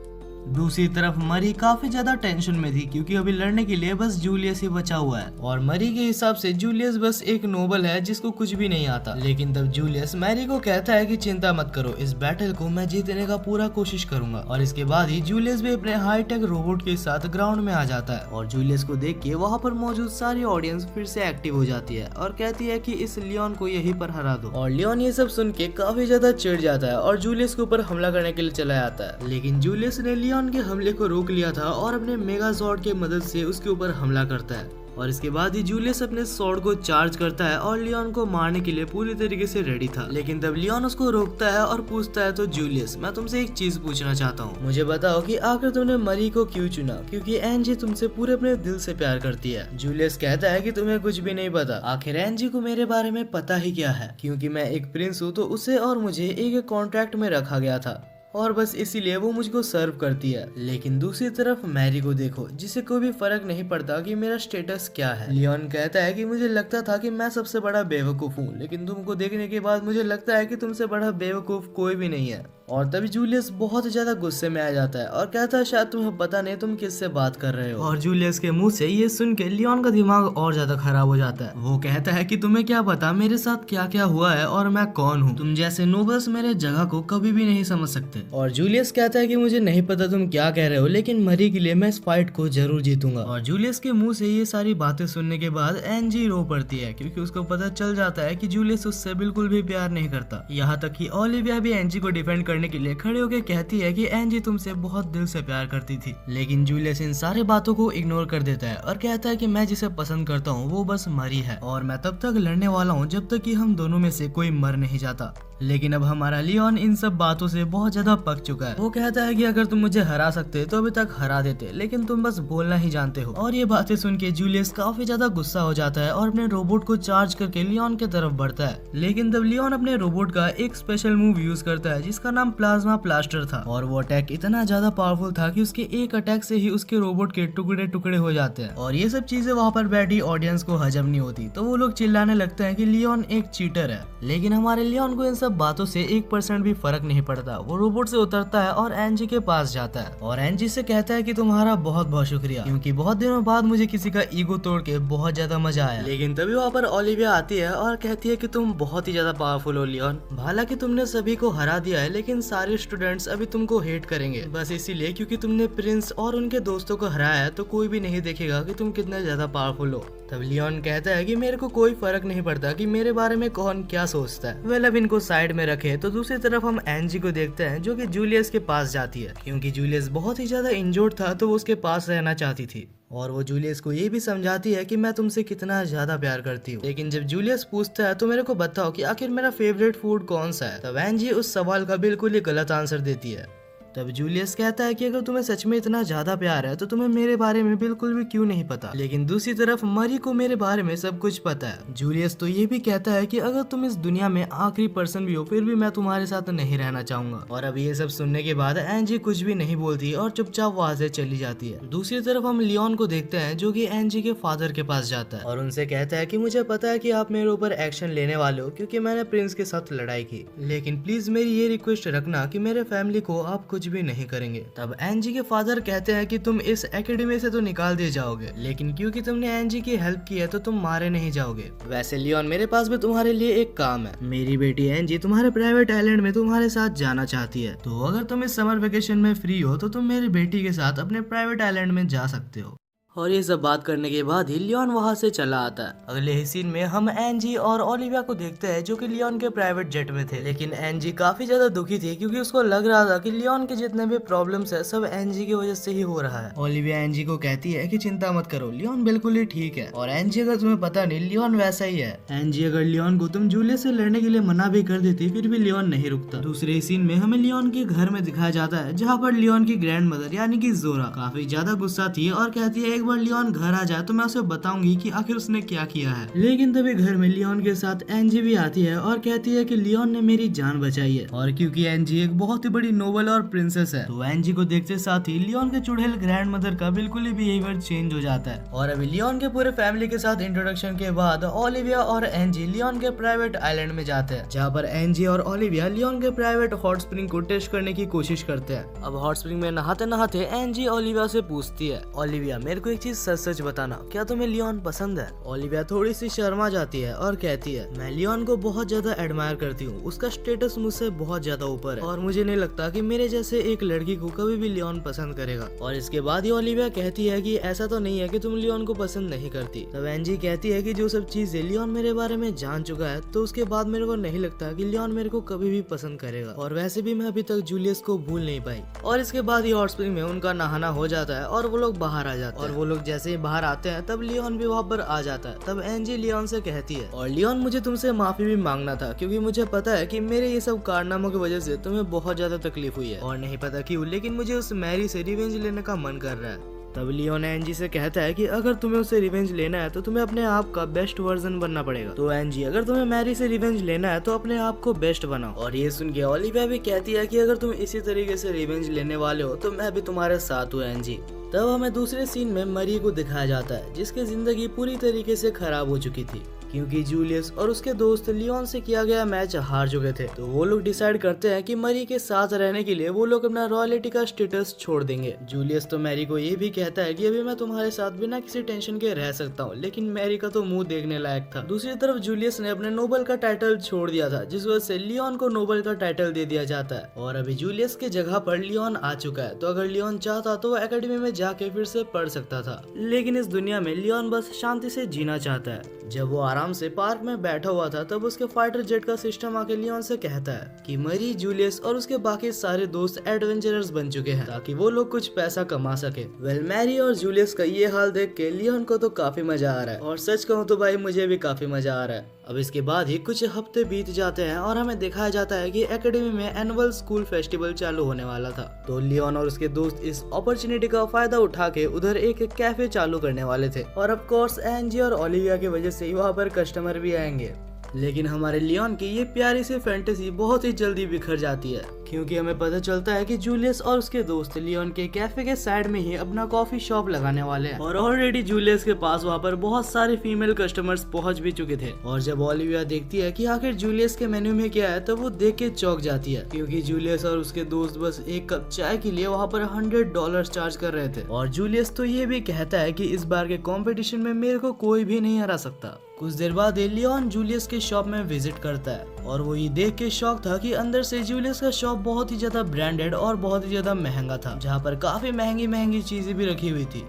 [SPEAKER 1] दूसरी तरफ मरी काफी ज्यादा टेंशन में थी क्योंकि अभी लड़ने के लिए बस जूलियस ही बचा हुआ है और मरी के हिसाब से जूलियस बस एक नोबल है जिसको कुछ भी नहीं आता। लेकिन तब जूलियस मैरी को कहता है कि चिंता मत करो, इस बैटल को मैं जीतने का पूरा कोशिश करूंगा। और इसके बाद ही जूलियस भी अपने हाईटेक रोबोट के साथ ग्राउंड में आ जाता है और जूलियस को देख के वहाँ पर मौजूद सारी ऑडियंस फिर से एक्टिव हो जाती है और कहती है कि इस लियोन को यहीं पर हरा दो। और लियोन ये सब सुन के काफी ज्यादा चिढ़ जाता है और जूलियस के ऊपर हमला करने के लिए चला जाता है, लेकिन जूलियस ने लियोन के हमले को रोक लिया था और अपने मेगाजॉर्ड के मदद से उसके ऊपर हमला करता है। और इसके बाद ही जूलियस अपने स्वॉर्ड को चार्ज करता है और लियोन को मारने के लिए पूरी तरीके से रेडी था, लेकिन तब लियोन उसको रोकता है और पूछता है तो जूलियस मैं तुमसे एक चीज पूछना चाहता हूँ, मुझे बताओ कि आखिर तुमने मरी को क्यों चुना, क्योंकि एंजी तुमसे पूरे अपने दिल से प्यार करती है। जूलियस कहता है कि तुम्हें कुछ भी नहीं पता, आखिर एंजी को मेरे बारे में पता ही क्या है, क्योंकि मैं एक प्रिंस हूँ तो उसे और मुझे एक कॉन्ट्रैक्ट में रखा गया था और बस इसीलिए वो मुझको सर्व करती है। लेकिन दूसरी तरफ मैरी को देखो जिसे कोई भी फर्क नहीं पड़ता कि मेरा स्टेटस क्या है। लियोन कहता है कि मुझे लगता था कि मैं सबसे बड़ा बेवकूफ हूँ, लेकिन तुमको देखने के बाद मुझे लगता है कि तुमसे बड़ा बेवकूफ कोई भी नहीं है। और तभी जूलियस बहुत ज्यादा गुस्से में आ जाता है और कहता है शायद तुम्हें पता नहीं तुम किससे बात कर रहे हो। और जूलियस के मुंह से ये सुन के लियोन का दिमाग और ज्यादा खराब हो जाता है। वो कहता है कि तुम्हें क्या पता मेरे साथ क्या क्या हुआ है और मैं कौन हूँ, तुम जैसे नोबल्स मेरे जगह को कभी भी नहीं समझ सकते। और जूलियस कहता है कि मुझे नहीं पता तुम क्या कह रहे हो, लेकिन मरी के लिए मैं इस फाइट को जरूर जीतूंगा। और जूलियस के मुंह से ये सारी बातें सुनने के बाद एंजी रो पड़ती है क्योंकि उसको पता चल जाता है कि जूलियस उससे बिल्कुल भी प्यार नहीं करता। यहाँ तक कि ओलिविया भी एंजी को डिफेंड करने के लिए खड़े होकर कहती है कि एंजी तुमसे बहुत दिल से प्यार करती थी, लेकिन जूलियस इन सारी बातों को इग्नोर कर देता है और कहता है कि मैं जिसे पसंद करता हूँ वो बस मरी है और मैं तब तक लड़ने वाला हूँ जब तक कि हम दोनों में से कोई मर नहीं जाता। लेकिन अब हमारा लियोन इन सब बातों से बहुत ज्यादा पक चुका है। वो कहता है कि अगर तुम मुझे हरा सकते तो अभी तक हरा देते, लेकिन तुम बस बोलना ही जानते हो। और ये बातें सुन के जूलियस काफी ज्यादा गुस्सा हो जाता है और अपने रोबोट को चार्ज करके लियोन की तरफ बढ़ता है। लेकिन तब लियोन अपने रोबोट का एक स्पेशल मूव यूज करता है जिसका नाम प्लाज्मा प्लास्टर था और वो अटैक इतना ज्यादा पावरफुल था कि उसके एक अटैक से ही उसके रोबोट के टुकड़े टुकड़े हो जाते हैं। और ये सब चीजें वहाँ पर बैठी ऑडियंस को हजम नहीं होती, तो वो लोग चिल्लाने लगते हैं कि लियोन एक चीटर है। लेकिन हमारे लियोन को इन सब बातों से 1% भी फर्क नहीं पड़ता। वो रोबोट से उतरता है और एंजी के पास जाता है और एंजी से कहता है कि तुम्हारा बहुत बहुत शुक्रिया, क्योंकि बहुत दिनों बाद मुझे किसी का ईगो तोड़ के बहुत ज्यादा मजा आया। लेकिन तभी वहाँ पर ओलिविया आती है और कहती है कि तुम बहुत ही ज्यादा पावरफुल हो लियोन, हालांकि तुमने सभी को हरा दिया है लेकिन सारे स्टूडेंट्स अभी तुमको हेट करेंगे बस इसीलिए क्योंकि तुमने प्रिंस और उनके दोस्तों को हराया है, तो कोई भी नहीं देखेगा कि तुम कितना ज्यादा पावरफुल हो। तब लियोन कहता है कि मेरे को कोई फर्क नहीं पड़ता कि मेरे बारे में कौन क्या सोचता है। वेल अब इनको साइड में रखे तो दूसरी तरफ हम एंजी को देखते हैं जो कि जूलियस के पास जाती है, क्योंकि जूलियस बहुत ही ज्यादा इंजोर्ड था तो वो उसके पास रहना चाहती थी। और वो जूलियस को ये भी समझाती है कि मैं तुमसे कितना ज्यादा प्यार करती हूँ। लेकिन जब जूलियस पूछता है तो मेरे को बताओ कि आखिर मेरा फेवरेट फूड कौन सा है, तब एंजी उस सवाल का बिल्कुल ही गलत आंसर देती है। तब जूलियस कहता है कि अगर तुम्हें सच में इतना ज्यादा प्यार है तो तुम्हें मेरे बारे में बिल्कुल भी क्यों नहीं पता। लेकिन दूसरी तरफ मरी को मेरे बारे में सब कुछ पता है। जूलियस तो ये भी कहता है कि अगर तुम इस दुनिया में आखिरी पर्सन भी हो फिर भी मैं तुम्हारे साथ नहीं रहना चाहूंगा। और अब ये सब सुनने के बाद एंजी कुछ भी नहीं बोलती और चुपचाप वहां से चली जाती है। दूसरी तरफ हम लियोन को देखते हैं जो कि एंजी के फादर के पास जाता है और उनसे कहता है कि मुझे पता है कि आप मेरे ऊपर एक्शन लेने वाले हो क्योंकि मैंने प्रिंस के साथ लड़ाई की, लेकिन प्लीज मेरी ये रिक्वेस्ट रखना कि मेरे फैमिली को आप कुछ भी नहीं करेंगे। तब एंजी के फादर कहते हैं कि तुम इस एकेडमी से तो निकाल दिए जाओगे, लेकिन क्योंकि तुमने एंजी की हेल्प की है तो तुम मारे नहीं जाओगे। वैसे लियोन मेरे पास भी तुम्हारे लिए एक काम है। मेरी बेटी एंजी तुम्हारे प्राइवेट आइलैंड में तुम्हारे साथ जाना चाहती है, तो अगर तुम इस समर वेकेशन में फ्री हो तो तुम मेरी बेटी के साथ अपने प्राइवेट आइलैंड में जा सकते हो। और ये सब बात करने के बाद ही लियोन वहां से चला आता है। अगले ही सीन में हम एंजी और ओलिविया को देखते हैं जो कि लियोन के प्राइवेट जेट में थे। लेकिन एंजी काफी ज्यादा दुखी थी क्योंकि उसको लग रहा था कि लियोन के जितने भी प्रॉब्लम्स है सब एंजी की वजह से ही हो रहा है। ओलिविया एंजी को कहती है कि चिंता मत करो, लियोन बिल्कुल ही ठीक है। और एंजी अगर तुम्हें पता नहीं लियोन वैसा ही है। एंजी अगर लियोन को तुम जूलियस से लड़ने के लिए मना भी कर देती फिर भी लियोन नहीं रुकता। दूसरे सीन में हमें लियोन के घर में दिखाया जाता है जहाँ पर लियोन की ग्रैंड मदर यानी कि जोरा काफी ज्यादा गुस्सा थी और कहती है एक बार लियोन घर आ जाए तो मैं उसे बताऊंगी कि आखिर उसने क्या किया है। लेकिन तभी घर में लियोन के साथ एंजी भी आती है और कहती है कि लियोन ने मेरी जान बचाई है। और क्योंकि एंजी एक बहुत ही बड़ी नोबल और प्रिंसेस है तो एंजी को देखते साथ ही लियोन के चुड़ैल ग्रैंड मदर का बिल्कुल ही बिहेवियर चेंज हो जाता है। और अभी लियोन के पूरे फैमिली के साथ इंट्रोडक्शन के बाद ओलिविया और एंजी लियोन के प्राइवेट आइलैंड में जाते हैं जहाँ पर एंजी और ओलिविया लियोन के प्राइवेट हॉट स्प्रिंग को टेस्ट करने की कोशिश करते हैं। अब हॉट स्प्रिंग में नहाते नहाते एंजी ओलिविया से पूछती है, ओलिविया मेरे को एक चीज सच सच बताना, क्या तुम्हें लियोन पसंद है? ओलिविया थोड़ी सी शर्मा जाती है और कहती है मैं लियोन को बहुत ज्यादा एडमायर करती हूँ, उसका स्टेटस मुझसे बहुत ज्यादा ऊपर है और मुझे नहीं लगता कि मेरे जैसे एक लड़की को कभी भी लियोन पसंद करेगा। और इसके बाद ही ओलिविया कहती है कि ऐसा तो नहीं है कि तुम लियोन को पसंद नहीं करती। तब एंजी कहती है कि जो सब चीजें लियोन मेरे बारे में जान चुका है तो उसके बाद मेरे को नहीं लगता कि लियोन मेरे को कभी भी पसंद करेगा। और वैसे भी मैं अभी तक जूलियस को भूल नहीं पाई। और इसके बाद ही हॉट स्प्रिंग में उनका नहाना हो जाता है और वो लोग बाहर आ जाते हैं। और वो लोग जैसे ही बाहर आते हैं तब लियोन भी वहाँ पर आ जाता है। तब एंजी लियोन से कहती है, और लियोन मुझे तुमसे माफी भी मांगना था क्योंकि मुझे पता है कि मेरे ये सब कारनामों की वजह से तुम्हें बहुत ज्यादा तकलीफ हुई है और नहीं पता क्यों, लेकिन मुझे उस मैरी से रिवेंज लेने का मन कर रहा है। तब लियोन एंजी से कहता है कि अगर तुम्हें उससे रिवेंज लेना है तो तुम्हें अपने आप का बेस्ट वर्जन बनना पड़ेगा। तो एंजी अगर तुम्हें मैरी से रिवेंज लेना है तो अपने आप को बेस्ट बनाओ। और ये सुन के ओलिविया भी कहती है कि अगर तुम इसी तरीके से रिवेंज लेने वाले हो तो मैं भी तुम्हारे साथ हूँ एंजी। तब हमें दूसरे सीन में मरी को दिखाया जाता है जिसकी जिंदगी पूरी तरीके से खराब हो चुकी थी क्योंकि जूलियस और उसके दोस्त लियोन से किया गया मैच हार चुके थे। तो वो लोग डिसाइड करते हैं कि मरी के साथ रहने के लिए वो लोग अपना रॉयल्टी का स्टेटस छोड़ देंगे। जूलियस तो मैरी को ये भी कहता है कि अभी मैं तुम्हारे साथ बिना किसी टेंशन के रह सकता हूँ, लेकिन मैरी का तो मुंह देखने लायक था। दूसरी तरफ जूलियस ने अपने नोबल का टाइटल छोड़ दिया था जिस वजह से लियोन को नोबल का टाइटल दे दिया जाता है। और अभी जूलियस के जगह पर लियोन आ चुका है, तो अगर लियोन चाहता तो वो एकेडमी में जाके फिर से पढ़ सकता था। लेकिन इस दुनिया में लियोन बस शांति से जीना चाहता है। जब वो आराम से पार्क में बैठा हुआ था तब उसके फाइटर जेट का सिस्टम आके लियोन से कहता है कि मरी, जूलियस और उसके बाकी सारे दोस्त एडवेंचरर्स बन चुके हैं ताकि वो लोग कुछ पैसा कमा सके। वेल मैरी और जूलियस का ये हाल देख के लियोन को तो काफी मजा आ रहा है और सच कहूँ तो भाई मुझे भी काफी मजा आ रहा है। अब इसके बाद ही कुछ हफ्ते बीत जाते हैं और हमें दिखाया जाता है कि एकेडमी में एनुअल स्कूल फेस्टिवल चालू होने वाला था। तो लियोन और उसके दोस्त इस अपॉर्चुनिटी का फायदा उठा के उधर एक कैफे चालू करने वाले थे और ऑफ कोर्स एंजी और ओलिविया की वजह से वहाँ पर कस्टमर भी आएंगे। लेकिन हमारे लियोन की ये प्यारी सी फैंटेसी बहुत ही जल्दी बिखर जाती है क्योंकि हमें पता चलता है कि जूलियस और उसके दोस्त लियोन के कैफे के साइड में ही अपना कॉफी शॉप लगाने वाले हैं और ऑलरेडी जूलियस के पास वहाँ पर बहुत सारे फीमेल कस्टमर्स पहुँच भी चुके थे। और जब ओलिविया देखती है कि आखिर जूलियस के मेन्यू में क्या है तो वो देख के चौंक जाती है क्योंकि जूलियस और उसके दोस्त बस एक कप चाय के लिए वहाँ पर $100 चार्ज कर रहे थे। और जूलियस तो ये भी कहता है कि इस बार के कॉम्पिटिशन में मेरे को कोई भी नहीं हरा सकता। कुछ देर बाद लियोन जूलियस के शॉप में विजिट करता है और वो ये देख के शॉक था कि अंदर से जूलियस का शॉप बहुत ही ज्यादा ब्रांडेड और बहुत ही ज्यादा महंगा था जहाँ पर काफी महंगी महंगी चीजें भी रखी हुई थी।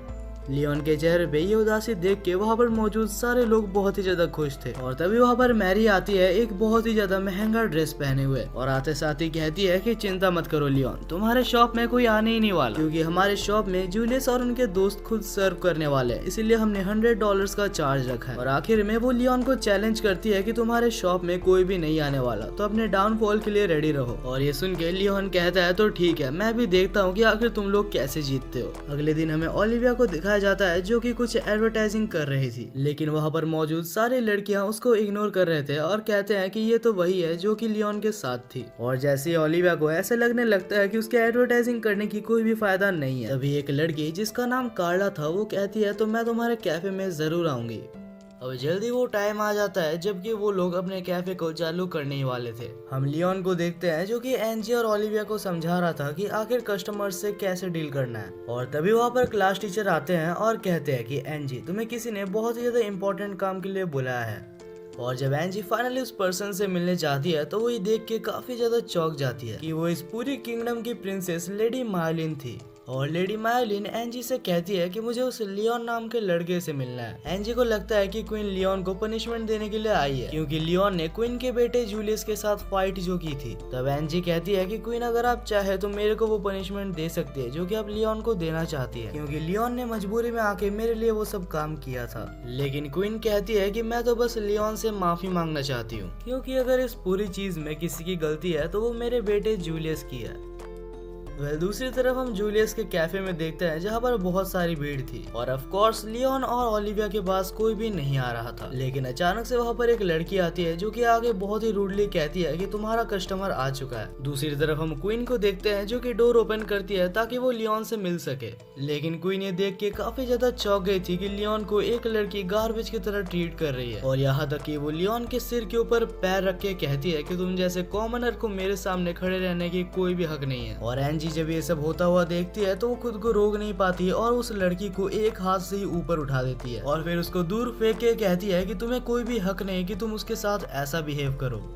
[SPEAKER 1] लियोन के चेहरे पे ये उदासी देख के वहाँ पर मौजूद सारे लोग बहुत ही ज्यादा खुश थे। और तभी वहाँ पर मैरी आती है एक बहुत ही ज्यादा महंगा ड्रेस पहने हुए, और आते साथ ही कहती है कि चिंता मत करो लियोन, तुम्हारे शॉप में कोई आने ही नहीं वाला, क्योंकि हमारे शॉप में जूलियस और उनके दोस्त खुद सर्व करने वाले हैं, इसीलिए हमने $100 का चार्ज रखा है। और आखिर में वो लियोन को चैलेंज करती है कि तुम्हारे शॉप में कोई भी नहीं आने वाला, तो अपने डाउनफॉल के लिए रेडी रहो। और ये सुन के लियोन कहता है तो ठीक है, मैं भी देखता हूँ कि आखिर तुम लोग कैसे जीतते हो। अगले दिन हमें ओलिविया को दिखाया जाता है जो कि कुछ एडवर्टाइजिंग कर रही थी, लेकिन वहाँ पर मौजूद सारी लड़कियां उसको इग्नोर कर रहे थे और कहते हैं कि ये तो वही है जो कि लियोन के साथ थी। और जैसे ही ओलिविया को ऐसे लगने लगता है कि उसके एडवर्टाइजिंग करने की कोई भी फायदा नहीं है, तभी एक लड़की जिसका नाम कार्ला था वो कहती है तो मैं तुम्हारे कैफे में जरूर आऊंगी। अब जल्दी वो टाइम आ जाता है जबकि वो लोग अपने कैफे को चालू करने ही वाले थे। हम लियोन को देखते हैं जो कि एंजी और ओलिविया को समझा रहा था कि आखिर कस्टमर से कैसे डील करना है। और तभी वहाँ पर क्लास टीचर आते हैं और कहते हैं कि एंजी तुम्हें किसी ने बहुत ही ज्यादा इम्पोर्टेंट काम के लिए बुलाया है। और जब एंजी फाइनली उस पर्सन से मिलने जाती है तो वो ये देख के काफी ज्यादा चौंक जाती है कि वो इस पूरी किंगडम की प्रिंसेस लेडी मायोलिन थी। और लेडी मायोलिन एंजी से कहती है कि मुझे उस लियोन नाम के लड़के से मिलना है। एंजी को लगता है कि क्वीन लियोन को पनिशमेंट देने के लिए आई है, क्योंकि लियोन ने क्वीन के बेटे जूलियस के साथ फाइट जो की थी। तब एंजी कहती है कि क्वीन अगर आप चाहे तो मेरे को वो पनिशमेंट दे सकती है जो कि आप लियोन को देना चाहती है, क्योंकि लियोन ने मजबूरी में आके मेरे लिए वो सब काम किया था। लेकिन क्वीन कहती है कि मैं तो बस लियोन से माफी मांगना चाहती हूँ, क्योंकि अगर इस पूरी चीज में किसी की गलती है तो वो मेरे बेटे जूलियस की है। दूसरी तरफ हम जूलियस के कैफे में देखते हैं जहाँ पर बहुत सारी भीड़ थी और ऑफ कोर्स लियोन और ओलिविया के पास कोई भी नहीं आ रहा था। लेकिन अचानक से वहाँ पर एक लड़की आती है जो कि आगे बहुत ही रूडली कहती है कि तुम्हारा कस्टमर आ चुका है। दूसरी तरफ हम क्वीन को देखते हैं जो कि डोर ओपन करती है ताकि वो लियोन से मिल सके। लेकिन क्वीन ये देख के काफी ज्यादा चौंक गई थी कि लियोन को एक लड़की गार्बेज की तरह ट्रीट कर रही है, और यहाँ तक कि वो लियोन के सिर के ऊपर पैर रख के कहती है कि तुम जैसे कॉमनर को मेरे सामने खड़े रहने की कोई भी हक नहीं है। और एंजी जब ये सब होता हुआ देखती है तो वो खुद को रोक नहीं पाती और उस लड़की को एक हाथ से ही ऊपर उठा देती है और फिर उसको दूर फेंक के कहती है कि तुम्हें कोई भी हक नहीं कि तुम उसके साथ ऐसा बिहेव करो।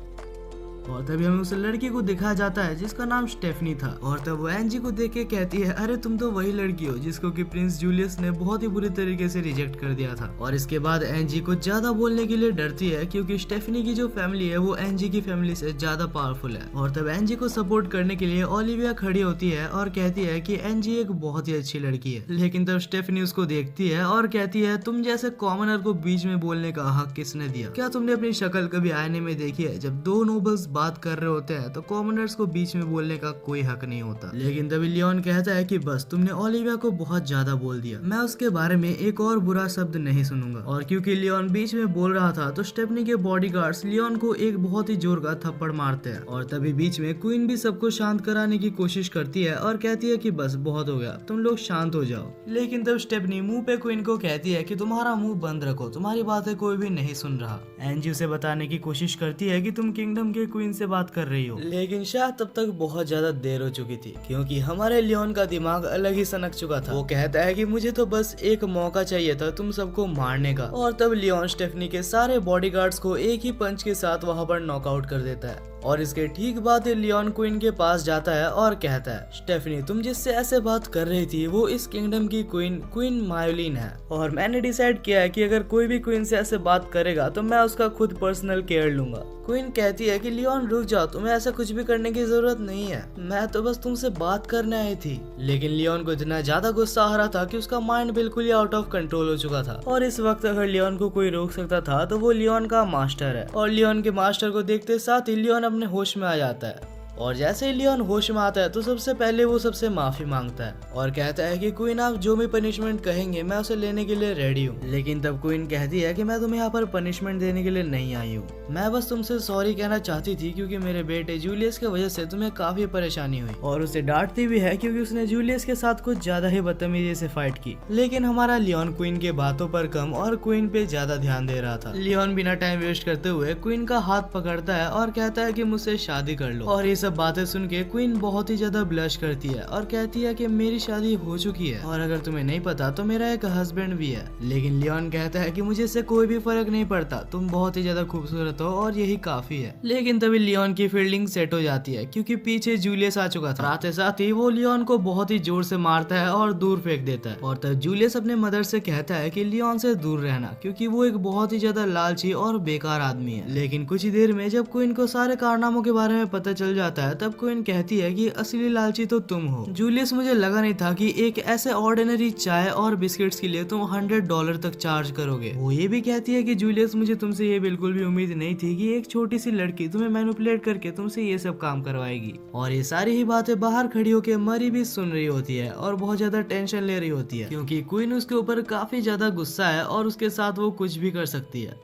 [SPEAKER 1] और तभी हमें उस लड़की को दिखाया जाता है जिसका नाम स्टेफनी था, और तब वो एंजी को देख के कहती है अरे तुम तो वही लड़की हो जिसको कि प्रिंस जूलियस ने बहुत ही बुरी तरीके से रिजेक्ट कर दिया था। और इसके बाद एंजी को ज्यादा बोलने के लिए डरती है क्योंकि स्टेफनी की जो फैमिली है वो एंजी की फैमिली से ज्यादा पावरफुल है। और तब एंजी को सपोर्ट करने के लिए ओलिविया खड़ी होती है और कहती है कि एंजी एक बहुत ही अच्छी लड़की है। लेकिन तब स्टेफनी उसको देखती है और कहती है तुम जैसे कॉमनर को बीच में बोलने का हक किसने दिया? क्या तुमने अपनी शक्ल कभी आईने में देखी है? जब दो नोबल्स बात कर रहे होते हैं तो कॉमनर्स को बीच में बोलने का कोई हक नहीं होता। लेकिन तभी लियोन कहता है कि बस तुमने ओलिविया को बहुत ज्यादा बोल दिया, मैं उसके बारे में एक और बुरा शब्द नहीं सुनूंगा। और क्योंकि लियोन बीच में बोल रहा था तो स्टेफनी के बॉडीगार्ड्स लियोन को एक बहुत ही जोर का थप्पड़ मारते हैं। और तभी बीच में क्वीन भी सबको शांत कराने की कोशिश करती है और कहती है कि बस बहुत हो गया, तुम लोग शांत हो जाओ। लेकिन तब स्टेफनी मुंह पे क्वीन को कहती है कि तुम्हारा मुंह बंद रखो, तुम्हारी बातें कोई भी नहीं सुन रहा। एंजी उसे बताने की कोशिश करती है कि तुम किंगडम के क्वीन से बात कर रही हो, लेकिन शायद तब तक बहुत ज्यादा देर हो चुकी थी क्योंकि हमारे लियोन का दिमाग अलग ही सनक चुका था। वो कहता है कि मुझे तो बस एक मौका चाहिए था तुम सबको मारने का। और तब लियोन स्टेफनी के सारे बॉडीगार्ड्स को एक ही पंच के साथ वहाँ पर नॉकआउट कर देता है। और इसके ठीक बाद लियोन क्वीन के पास जाता है और कहता है स्टेफनी तुम जिससे ऐसे बात कर रही थी वो इस किंगडम की क्वीन मायोलिन है, और मैंने डिसाइड किया है कि अगर कोई भी क्वीन से ऐसे बात करेगा तो मैं उसका खुद पर्सनल केयर लूंगा। क्वीन कहती है कि लियोन रुक जाओ, तुम्हें ऐसा कुछ भी करने की जरूरत नहीं है, मैं तो बस तुमसे बात करने आई थी। लेकिन लियोन को इतना ज्यादा गुस्सा आ रहा था कि उसका माइंड बिल्कुल ही आउट ऑफ कंट्रोल हो चुका था। और इस वक्त अगर लियोन को कोई रोक सकता था तो वो लियोन का मास्टर है। और लियोन के मास्टर को देखते साथ ही लियोन अपने होश में आ जाता है। और जैसे ही लियोन होश में आता है तो सबसे पहले वो सबसे माफी मांगता है और कहता है कि क्वीन आप जो भी पनिशमेंट कहेंगे मैं उसे लेने के लिए रेडी हूँ। लेकिन तब क्वीन कहती है कि मैं तुम्हें यहाँ पर पनिशमेंट देने के लिए नहीं आई हूँ, मैं बस तुमसे सॉरी कहना चाहती थी क्योंकि मेरे बेटे जूलियस की वजह से तुम्हें काफी परेशानी हुई। और उसे डांटती भी है क्योंकि उसने जूलियस के साथ कुछ ज्यादा ही बदतमीजी से फाइट की। लेकिन हमारा लियोन क्वीन के बातों पर कम और क्वीन पे ज्यादा ध्यान दे रहा था। लियोन बिना टाइम वेस्ट करते हुए क्वीन का हाथ पकड़ता है और कहता है कि मुझसे शादी कर लो। और ये सब बातें सुन के क्वीन बहुत ही ज्यादा ब्लश करती है और कहती है कि मेरी शादी हो चुकी है और अगर तुम्हें नहीं पता तो मेरा एक हस्बैंड भी है। लेकिन लियोन कहता है कि मुझे इससे कोई भी फर्क नहीं पड़ता, तुम बहुत ही ज्यादा खूबसूरत हो और यही काफी है। लेकिन तभी लियोन की फील्डिंग सेट हो जाती है क्योंकि पीछे जूलियस आ चुका था। आते साथ ही वो लियोन को बहुत ही जोर से मारता है और दूर फेंक देता है। और तब जूलियस अपने मदर से कहता है कि लियोन से दूर रहना क्योंकि वो एक बहुत ही ज्यादा लालची और बेकार आदमी है। लेकिन कुछ ही देर में जब क्वीन को सारे कारनामों के बारे में पता चल जाता है तब क्वीन कहती है कि असली लालची तो तुम हो जूलियस। मुझे लगा नहीं था कि एक ऐसे ऑर्डिनरी चाय और बिस्किट्स के लिए तुम $100 तक चार्ज करोगे। वो ये भी कहती है कि जूलियस मुझे तुमसे ये बिल्कुल भी उम्मीद नहीं थी कि एक छोटी सी लड़की तुम्हें मैनिपुलेट करके तुमसे ये सब काम करवाएगी। और ये सारी ही बातें बाहर खड़ी होकर मरी भी सुन रही होती है और बहुत ज्यादा टेंशन ले रही होती है क्योंकि क्वीन उसके ऊपर काफी ज्यादा गुस्सा है और उसके साथ वो कुछ भी कर सकती है।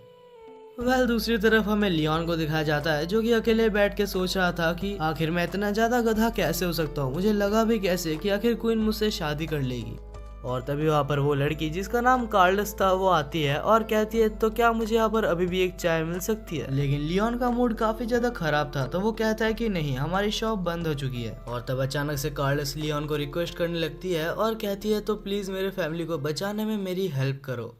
[SPEAKER 1] दूसरी तरफ हमें लियोन को दिखाया जाता है जो कि अकेले बैठ के सोच रहा था कि आखिर मैं इतना ज्यादा गधा कैसे हो सकता हूँ, मुझे लगा भी कैसे कि आखिर क्वीन मुझसे शादी कर लेगी। और तभी वहाँ पर वो लड़की जिसका नाम कार्लस था वो आती है और कहती है तो क्या मुझे यहाँ पर अभी भी एक चाय मिल सकती है। लेकिन लियोन का मूड काफी ज्यादा खराब था तो वो कहता है कि नहीं, हमारी शॉप बंद हो चुकी है। और तब अचानक से कार्लस लियोन को रिक्वेस्ट करने लगती है और कहती है तो प्लीज मेरे फैमिली को बचाने में मेरी हेल्प करो।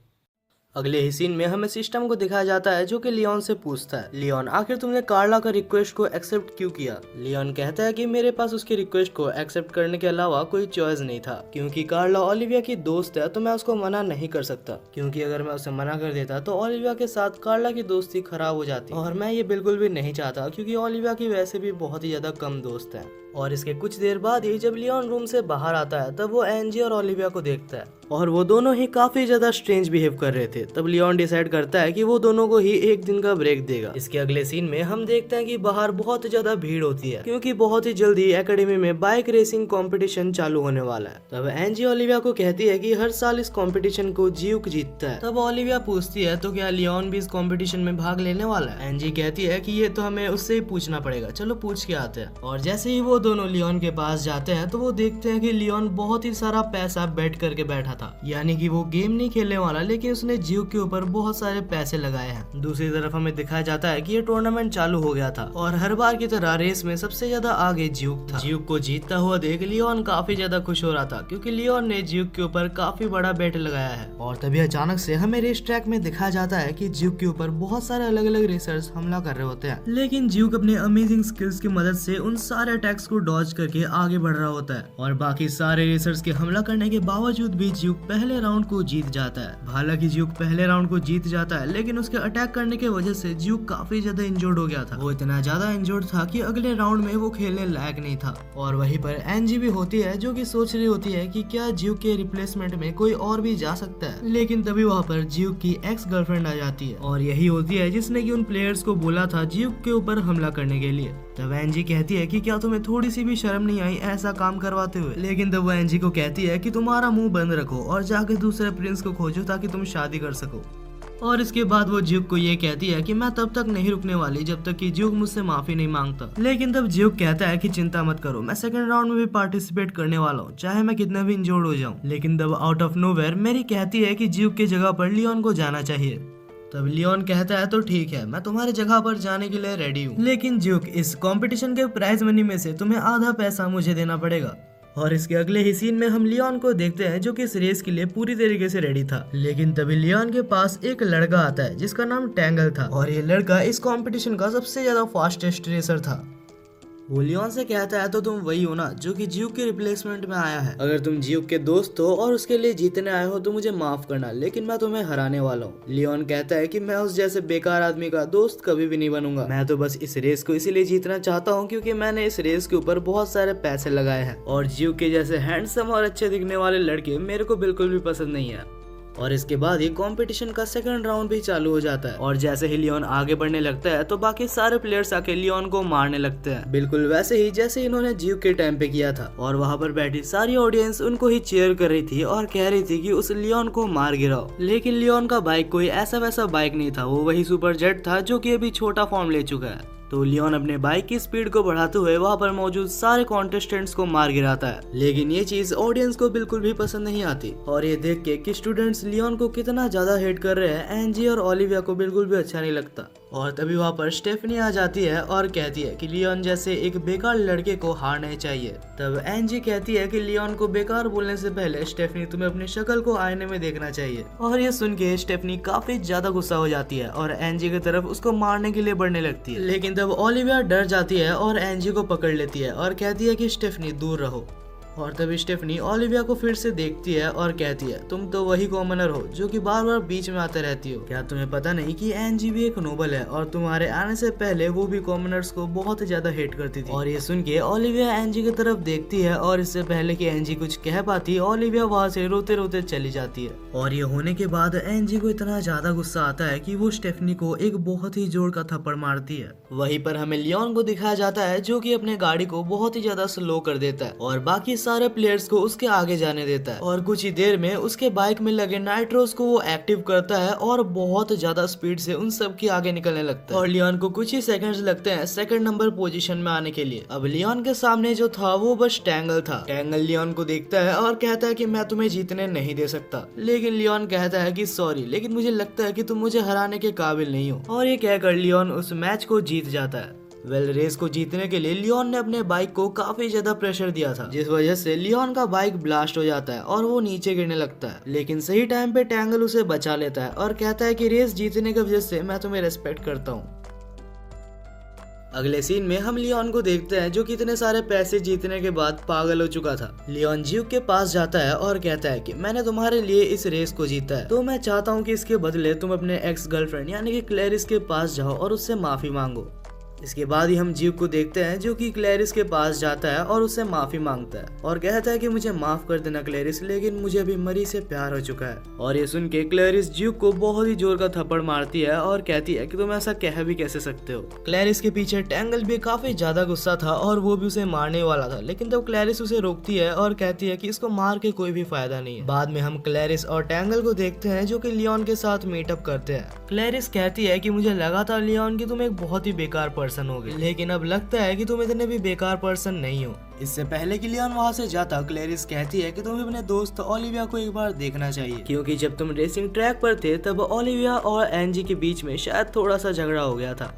[SPEAKER 1] अगले ही सीन में हमें सिस्टम को दिखाया जाता है जो कि लियोन से पूछता है लियोन आखिर तुमने कार्ला का रिक्वेस्ट को एक्सेप्ट क्यों किया। लियोन कहता है कि मेरे पास उसकी रिक्वेस्ट को एक्सेप्ट करने के अलावा कोई चॉइस नहीं था क्योंकि कार्ला ओलिविया की दोस्त है तो मैं उसको मना नहीं कर सकता क्योंकि अगर मैं उसे मना कर देता तो ओलिविया के साथ कार्ला की दोस्ती खराब हो जाती और मैं ये बिल्कुल भी नहीं चाहता क्योंकि ओलिविया की वैसे भी बहुत ही ज्यादा कम दोस्त है। और इसके कुछ देर बाद ही जब लियोन रूम से बाहर आता है तब वो एंजी और ओलिविया को देखता है और वो दोनों ही काफी ज्यादा स्ट्रेंज बिहेव कर रहे थे। तब लियोन डिसाइड करता है कि वो दोनों को ही एक दिन का ब्रेक देगा। इसके अगले सीन में हम देखते हैं कि बाहर बहुत ज्यादा भीड़ होती है क्योंकि बहुत ही जल्दी एकेडमी में बाइक रेसिंग कंपटीशन चालू होने वाला है। तब एंजी ओलिविया को कहती है कि हर साल इस कंपटीशन को ज्यूक जीतता है। तब ओलिविया पूछती है तो क्या लियोन भी इस कंपटीशन में भाग लेने वाला है। एंजी कहती है कि ये तो हमें उससे ही पूछना पड़ेगा, चलो पूछ के आते हैं। और जैसे ही वो दोनों लियोन के पास जाते हैं तो वो देखते हैं कि लियोन बहुत ही सारा पैसा बेट करके बैठा था, यानी कि वो गेम नहीं खेलने वाला लेकिन उसने ज्यूक के ऊपर बहुत सारे पैसे लगाए हैं। दूसरी तरफ हमें दिखाया जाता है कि ये टूर्नामेंट चालू हो गया था और हर बार की तरह रेस में सबसे ज्यादा आगे ज्यूक था। ज्यूक को जीतता हुआ देख लियोन काफी ज्यादा खुश हो रहा था क्योंकि लियोन ने ज्यूक के ऊपर काफी बड़ा बेट लगाया है। और तभी अचानक से हमें रेस ट्रैक में दिखाया जाता है कि ज्यूक के ऊपर बहुत सारे अलग अलग रेसर्स हमला कर रहे होते हैं लेकिन ज्यूक अपने अमेजिंग स्किल्स की मदद से उन सारे अटैक्स को डॉज करके आगे बढ़ रहा होता है और बाकी सारे रेसर्स के हमला करने के बावजूद भी ज्यूक पहले राउंड को जीत जाता है। हालांकि ज्यूक पहले राउंड को जीत जाता है लेकिन उसके अटैक करने की वजह से ज्यूक काफी ज्यादा इंजर्ड हो गया था। वो इतना ज्यादा इंजर्ड था कि अगले राउंड में वो खेलने लायक नहीं था। और वहीं पर एनजी भी होती है जो कि सोच रही होती है कि क्या ज्यूक के रिप्लेसमेंट में कोई और भी जा सकता है। लेकिन तभी वहाँ पर ज्यूक की एक्स गर्लफ्रेंड आ जाती है और यही होती है जिसने कि उन प्लेयर्स को बोला था ज्यूक के ऊपर हमला करने के लिए। तब एनजी कहती है कि क्या तुम्हें थोड़ी सी भी शर्म नहीं आई ऐसा काम करवाते हुए। लेकिन तब वो एनजी को कहती है कि तुम्हारा मुंह बंद रखो और जाके दूसरे प्रिंस को खोजो ताकि तुम शादी कर सको। और इसके बाद वो ज्यूक को ये कहती है कि मैं तब तक नहीं रुकने वाली जब तक कि ज्यूक मुझसे माफी नहीं मांगता। लेकिन तब ज्यूक कहता है कि चिंता मत करो, मैं सेकंड राउंड में भी पार्टिसिपेट करने वाला हूँ चाहे मैं कितना भी इंजर्ड हो जाऊँ। लेकिन तब आउट ऑफ नोवेयर मेरी कहती है कि ज्यूक की जगह पर लियोन को जाना चाहिए। तब लियोन कहता है तो ठीक है, मैं तुम्हारी जगह पर जाने के लिए रेडी हूँ, लेकिन ज्यूक इस कंपटीशन के प्राइज मनी में से तुम्हें आधा पैसा मुझे देना पड़ेगा। और इसके अगले ही सीन में हम लियोन को देखते हैं जो कि इस रेस के लिए पूरी तरीके से रेडी था। लेकिन तभी लियोन के पास एक लड़का आता है जिसका नाम टैंगल था और ये लड़का इस कंपटीशन का सबसे ज्यादा फास्टेस्ट रेसर था। वो लियोन से कहता है तो तुम वही हो ना जो कि ज्यूक के रिप्लेसमेंट में आया है। अगर तुम ज्यूक के दोस्त हो और उसके लिए जीतने आए हो तो मुझे माफ करना, लेकिन मैं तुम्हें हराने वाला हूँ। लियोन कहता है कि मैं उस जैसे बेकार आदमी का दोस्त कभी भी नहीं बनूंगा, मैं तो बस इस रेस को इसीलिए जीतना चाहता हूँ क्योंकि मैंने इस रेस के ऊपर बहुत सारे पैसे लगाए हैं और ज्यूक के जैसे हैंडसम और अच्छे दिखने वाले लड़के मेरे को बिल्कुल भी पसंद नहीं है। और इसके बाद ही कंपटीशन का सेकंड राउंड भी चालू हो जाता है और जैसे ही लियोन आगे बढ़ने लगता है तो बाकी सारे प्लेयर्स आके लियोन को मारने लगते हैं, बिल्कुल वैसे ही जैसे इन्होंने ज्यूक के टाइम पे किया था। और वहाँ पर बैठी सारी ऑडियंस उनको ही चीयर कर रही थी और कह रही थी कि उस लियोन को मार गिराओ। लेकिन लियोन का बाइक कोई ऐसा वैसा बाइक नहीं था, वो वही सुपर जेट था जो कि अभी छोटा फॉर्म ले चुका है। तो लियोन अपने बाइक की स्पीड को बढ़ाते हुए वहाँ पर मौजूद सारे कॉन्टेस्टेंट्स को मार गिराता है। लेकिन ये चीज ऑडियंस को बिल्कुल भी पसंद नहीं आती और ये देख के कि स्टूडेंट्स लियोन को कितना ज्यादा हेट कर रहे हैं एंजी और ओलिविया को बिल्कुल भी अच्छा नहीं लगता। और तभी वहाँ पर स्टेफनी आ जाती है और कहती है कि लियोन जैसे एक बेकार लड़के को हार नहीं चाहिए। तब एंजी कहती है कि लियोन को बेकार बोलने से पहले स्टेफनी तुम्हें अपनी शक्ल को आईने में देखना चाहिए। और ये सुन के स्टेफनी काफी ज्यादा गुस्सा हो जाती है और एंजी की तरफ उसको मारने के लिए बढ़ने लगती है, लेकिन तब ओलिविया डर जाती है और एंजी को पकड़ लेती है और कहती है कि स्टेफनी दूर रहो। और तब स्टेफनी ओलिविया को फिर से देखती है और कहती है तुम तो वही कॉमनर हो जो कि बार बार बीच में आते रहती हो। क्या तुम्हें पता नहीं कि एंजी भी एक नोबल है और तुम्हारे आने से पहले वो भी कॉमनर्स को बहुत ज्यादा हेट करती थी। और ये सुन के ओलिविया एंजी की तरफ देखती है और इससे पहले कि एंजी कुछ कह पाती ओलिविया वहाँ से रोते रोते चली जाती है। और ये होने के बाद एंजी को इतना ज्यादा गुस्सा आता है कि वो स्टेफनी को एक बहुत ही जोर का थप्पड़ मारती है। वहीं पर हमें लियोन को दिखाया जाता है जो कि अपने गाड़ी को बहुत ही ज्यादा स्लो कर देता है और बाकी सारे प्लेयर्स को उसके आगे जाने देता है। और कुछ ही देर में उसके बाइक में लगे नाइट्रोस को वो एक्टिव करता है और बहुत ज्यादा स्पीड से उन सब के आगे निकलने लगता है। और लियोन को कुछ ही सेकंड्स लगते हैं सेकंड नंबर पोजीशन में आने के लिए। अब लियोन के सामने जो था वो बस टैंगल था। टैंगल लियोन को देखता है और कहता है कि मैं तुम्हें जीतने नहीं दे सकता, लेकिन लियोन कहता है कि सॉरी, लेकिन मुझे लगता है कि तुम मुझे हराने के काबिल नहीं हो। और ये कहकर लियोन उस मैच को जीत जाता है। रेस को जीतने के लिए लियोन ने अपने बाइक को काफी ज्यादा प्रेशर दिया था, जिस वजह से लियोन का बाइक ब्लास्ट हो जाता है और वो नीचे गिरने लगता है। लेकिन सही टाइम पे टैंगल उसे बचा लेता है और कहता है कि रेस जीतने की वजह से मैं तुम्हें रेस्पेक्ट करता हूँ। अगले सीन में हम लियोन को देखते हैं जो कि इतने सारे पैसे जीतने के बाद पागल हो चुका था। लियोन ज्यूक के पास जाता है और कहता है कि मैंने तुम्हारे लिए इस रेस को जीता है, तो मैं चाहता हूँ कि इसके बदले तुम अपने एक्स गर्लफ्रेंड यानी कि क्लैरिस के पास जाओ और उससे माफी मांगो। इसके बाद ही हम ज्यूक को देखते हैं जो कि क्लैरिस के पास जाता है और उससे माफी मांगता है और कहता है कि मुझे माफ कर देना क्लैरिस, लेकिन मुझे अभी मरी से प्यार हो चुका है। और ये सुन के क्लैरिस ज्यूक को बहुत ही जोर का थप्पड़ मारती है और कहती है कि तुम ऐसा कह भी कैसे सकते हो। क्लैरिस के पीछे टैंगल भी काफी ज्यादा गुस्सा था और वो भी उसे मारने वाला था, लेकिन तब क्लैरिस उसे रोकती है और कहती है कि इसको मार के कोई भी फायदा नहीं है। बाद में हम क्लैरिस और टैंगल को देखते हैं जो कि लियोन के साथ मीटअप करते हैं। क्लैरिस कहती है कि मुझे लगा था लियोन कि तुम एक बहुत ही बेकार पर्सन होगे, लेकिन अब लगता है कि तुम इतने भी बेकार पर्सन नहीं हो। इससे पहले कि लियोन वहाँ से जाता, क्लैरिस कहती है कि तुम्हें अपने दोस्त ओलिविया को एक बार देखना चाहिए, क्योंकि जब तुम रेसिंग ट्रैक पर थे तब ओलिविया और एंजी के बीच में शायद थोड़ा सा झगड़ा हो गया था।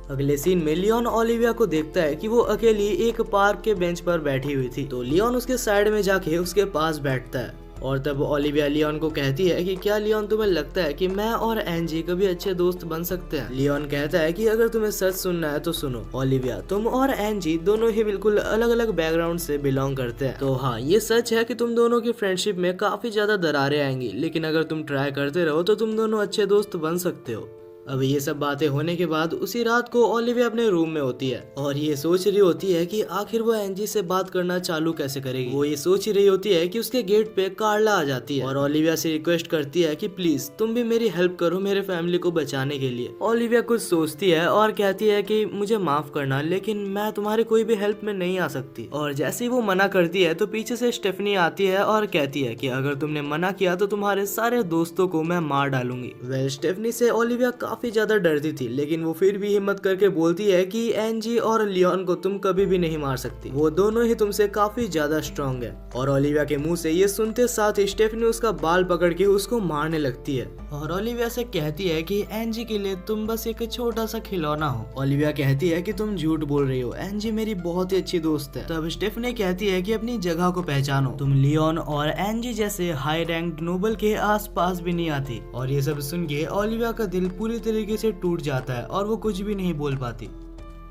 [SPEAKER 1] अगले सीन में लियोन ओलिविया को देखता है कि वो अकेली एक पार्क के बेंच पर बैठी हुई थी, तो लियोन उसके साइड में जाके उसके पास बैठता है। और तब ओलिविया लियोन को कहती है कि क्या लियोन तुम्हें लगता है कि मैं और एंजी कभी अच्छे दोस्त बन सकते हैं? लियोन कहता है कि अगर तुम्हें सच सुनना है तो सुनो ओलिविया, तुम और एंजी दोनों ही बिल्कुल अलग अलग बैकग्राउंड से बिलोंग करते हैं। तो हाँ, ये सच है कि तुम दोनों की फ्रेंडशिप में काफी ज्यादा दरारें आएंगी, लेकिन अगर तुम ट्राई करते रहो तो तुम दोनों अच्छे दोस्त बन सकते हो। अब ये सब बातें होने के बाद उसी रात को ओलिविया अपने रूम में होती है और ये सोच रही होती है कि आखिर वो एंजी से बात करना चालू कैसे करेगी। वो ये सोच रही होती है कि उसके गेट पे कार्ला आ जाती है और ओलिविया से रिक्वेस्ट करती है कि प्लीज तुम भी मेरी हेल्प करो मेरे फैमिली को बचाने के लिए। ओलिविया कुछ सोचती है और कहती है कि मुझे माफ करना, लेकिन मैं तुम्हारी कोई भी हेल्प में नहीं आ सकती। और जैसे ही वो मना करती है तो पीछे से स्टेफनी आती है और कहती है कि अगर तुमने मना किया तो तुम्हारे सारे दोस्तों को मैं मार डालूंगी। स्टेफनी से ओलिविया काफी ज्यादा डरती थी, लेकिन वो फिर भी हिम्मत करके बोलती है कि एंजी और लियोन को तुम कभी भी नहीं मार सकती, वो दोनों ही तुमसे काफी ज्यादा स्ट्रॉन्ग है। और ओलिविया के मुंह से ये सुनते साथ ही स्टेफनी उसका बाल पकड़ के उसको मारने लगती है और ओलिविया से कहती है कि एंजी के लिए तुम बस एक छोटा सा खिलौना हो। ओलिविया कहती है कि तुम झूठ बोल रही हो, एंजी मेरी बहुत ही अच्छी दोस्त है। तब स्टेफनी कहती है कि अपनी जगह को पहचानो, तुम लियोन और एंजी जैसे हाई रैंक नोबल के आसपास भी नहीं आती। और ये सब सुन के ओलिविया का दिल पूरी तरीके से टूट जाता है और वो कुछ भी नहीं बोल पाती।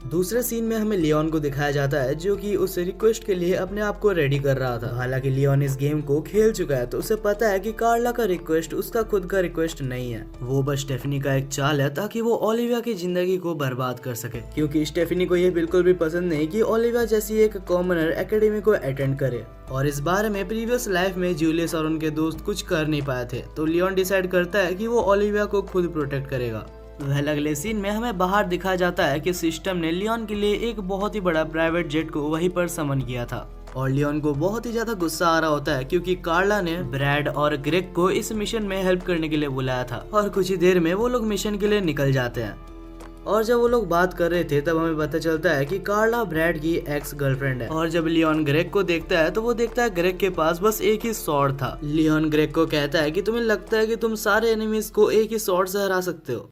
[SPEAKER 1] दूसरे सीन में हमें लियोन को दिखाया जाता है जो कि उस रिक्वेस्ट के लिए अपने आप को रेडी कर रहा था। हालांकि लियोन इस गेम को खेल चुका है तो उसे पता है कि कार्ला का रिक्वेस्ट उसका खुद का रिक्वेस्ट नहीं है, वो बस स्टेफनी का एक चाल है ताकि वो ओलिविया की जिंदगी को बर्बाद कर सके, क्योंकि स्टेफनी को ये बिल्कुल भी पसंद नहीं कि ओलिविया जैसी एक कॉमनर एकेडमी को अटेंड करे। और इस बारे में प्रीवियस लाइफ में जूलियस और उनके दोस्त कुछ कर नहीं पाए थे, तो लियोन डिसाइड करता है कि वो ओलिविया को खुद प्रोटेक्ट करेगा। अगले सीन में हमें बाहर दिखाया जाता है कि सिस्टम ने लियोन के लिए एक बहुत ही बड़ा प्राइवेट जेट को वहीं पर समन किया था और लियोन को बहुत ही ज्यादा गुस्सा आ रहा होता है क्योंकि कार्ला ने ब्रैड और ग्रेग को इस मिशन में हेल्प करने के लिए बुलाया था। और कुछ ही देर में वो लोग मिशन के लिए निकल जाते हैं और जब वो लोग बात कर रहे थे तब हमें पता चलता है कि कार्ला ब्रैड की एक्स गर्लफ्रेंड है। और जब लियोन ग्रेग को देखता है तो वो देखता है ग्रेग के पास बस एक ही स्वॉर्ड था। लियोन ग्रेग को कहता है कि तुम्हें लगता है कि तुम सारे एनिमीज को एक ही स्वॉर्ड से हरा सकते हो?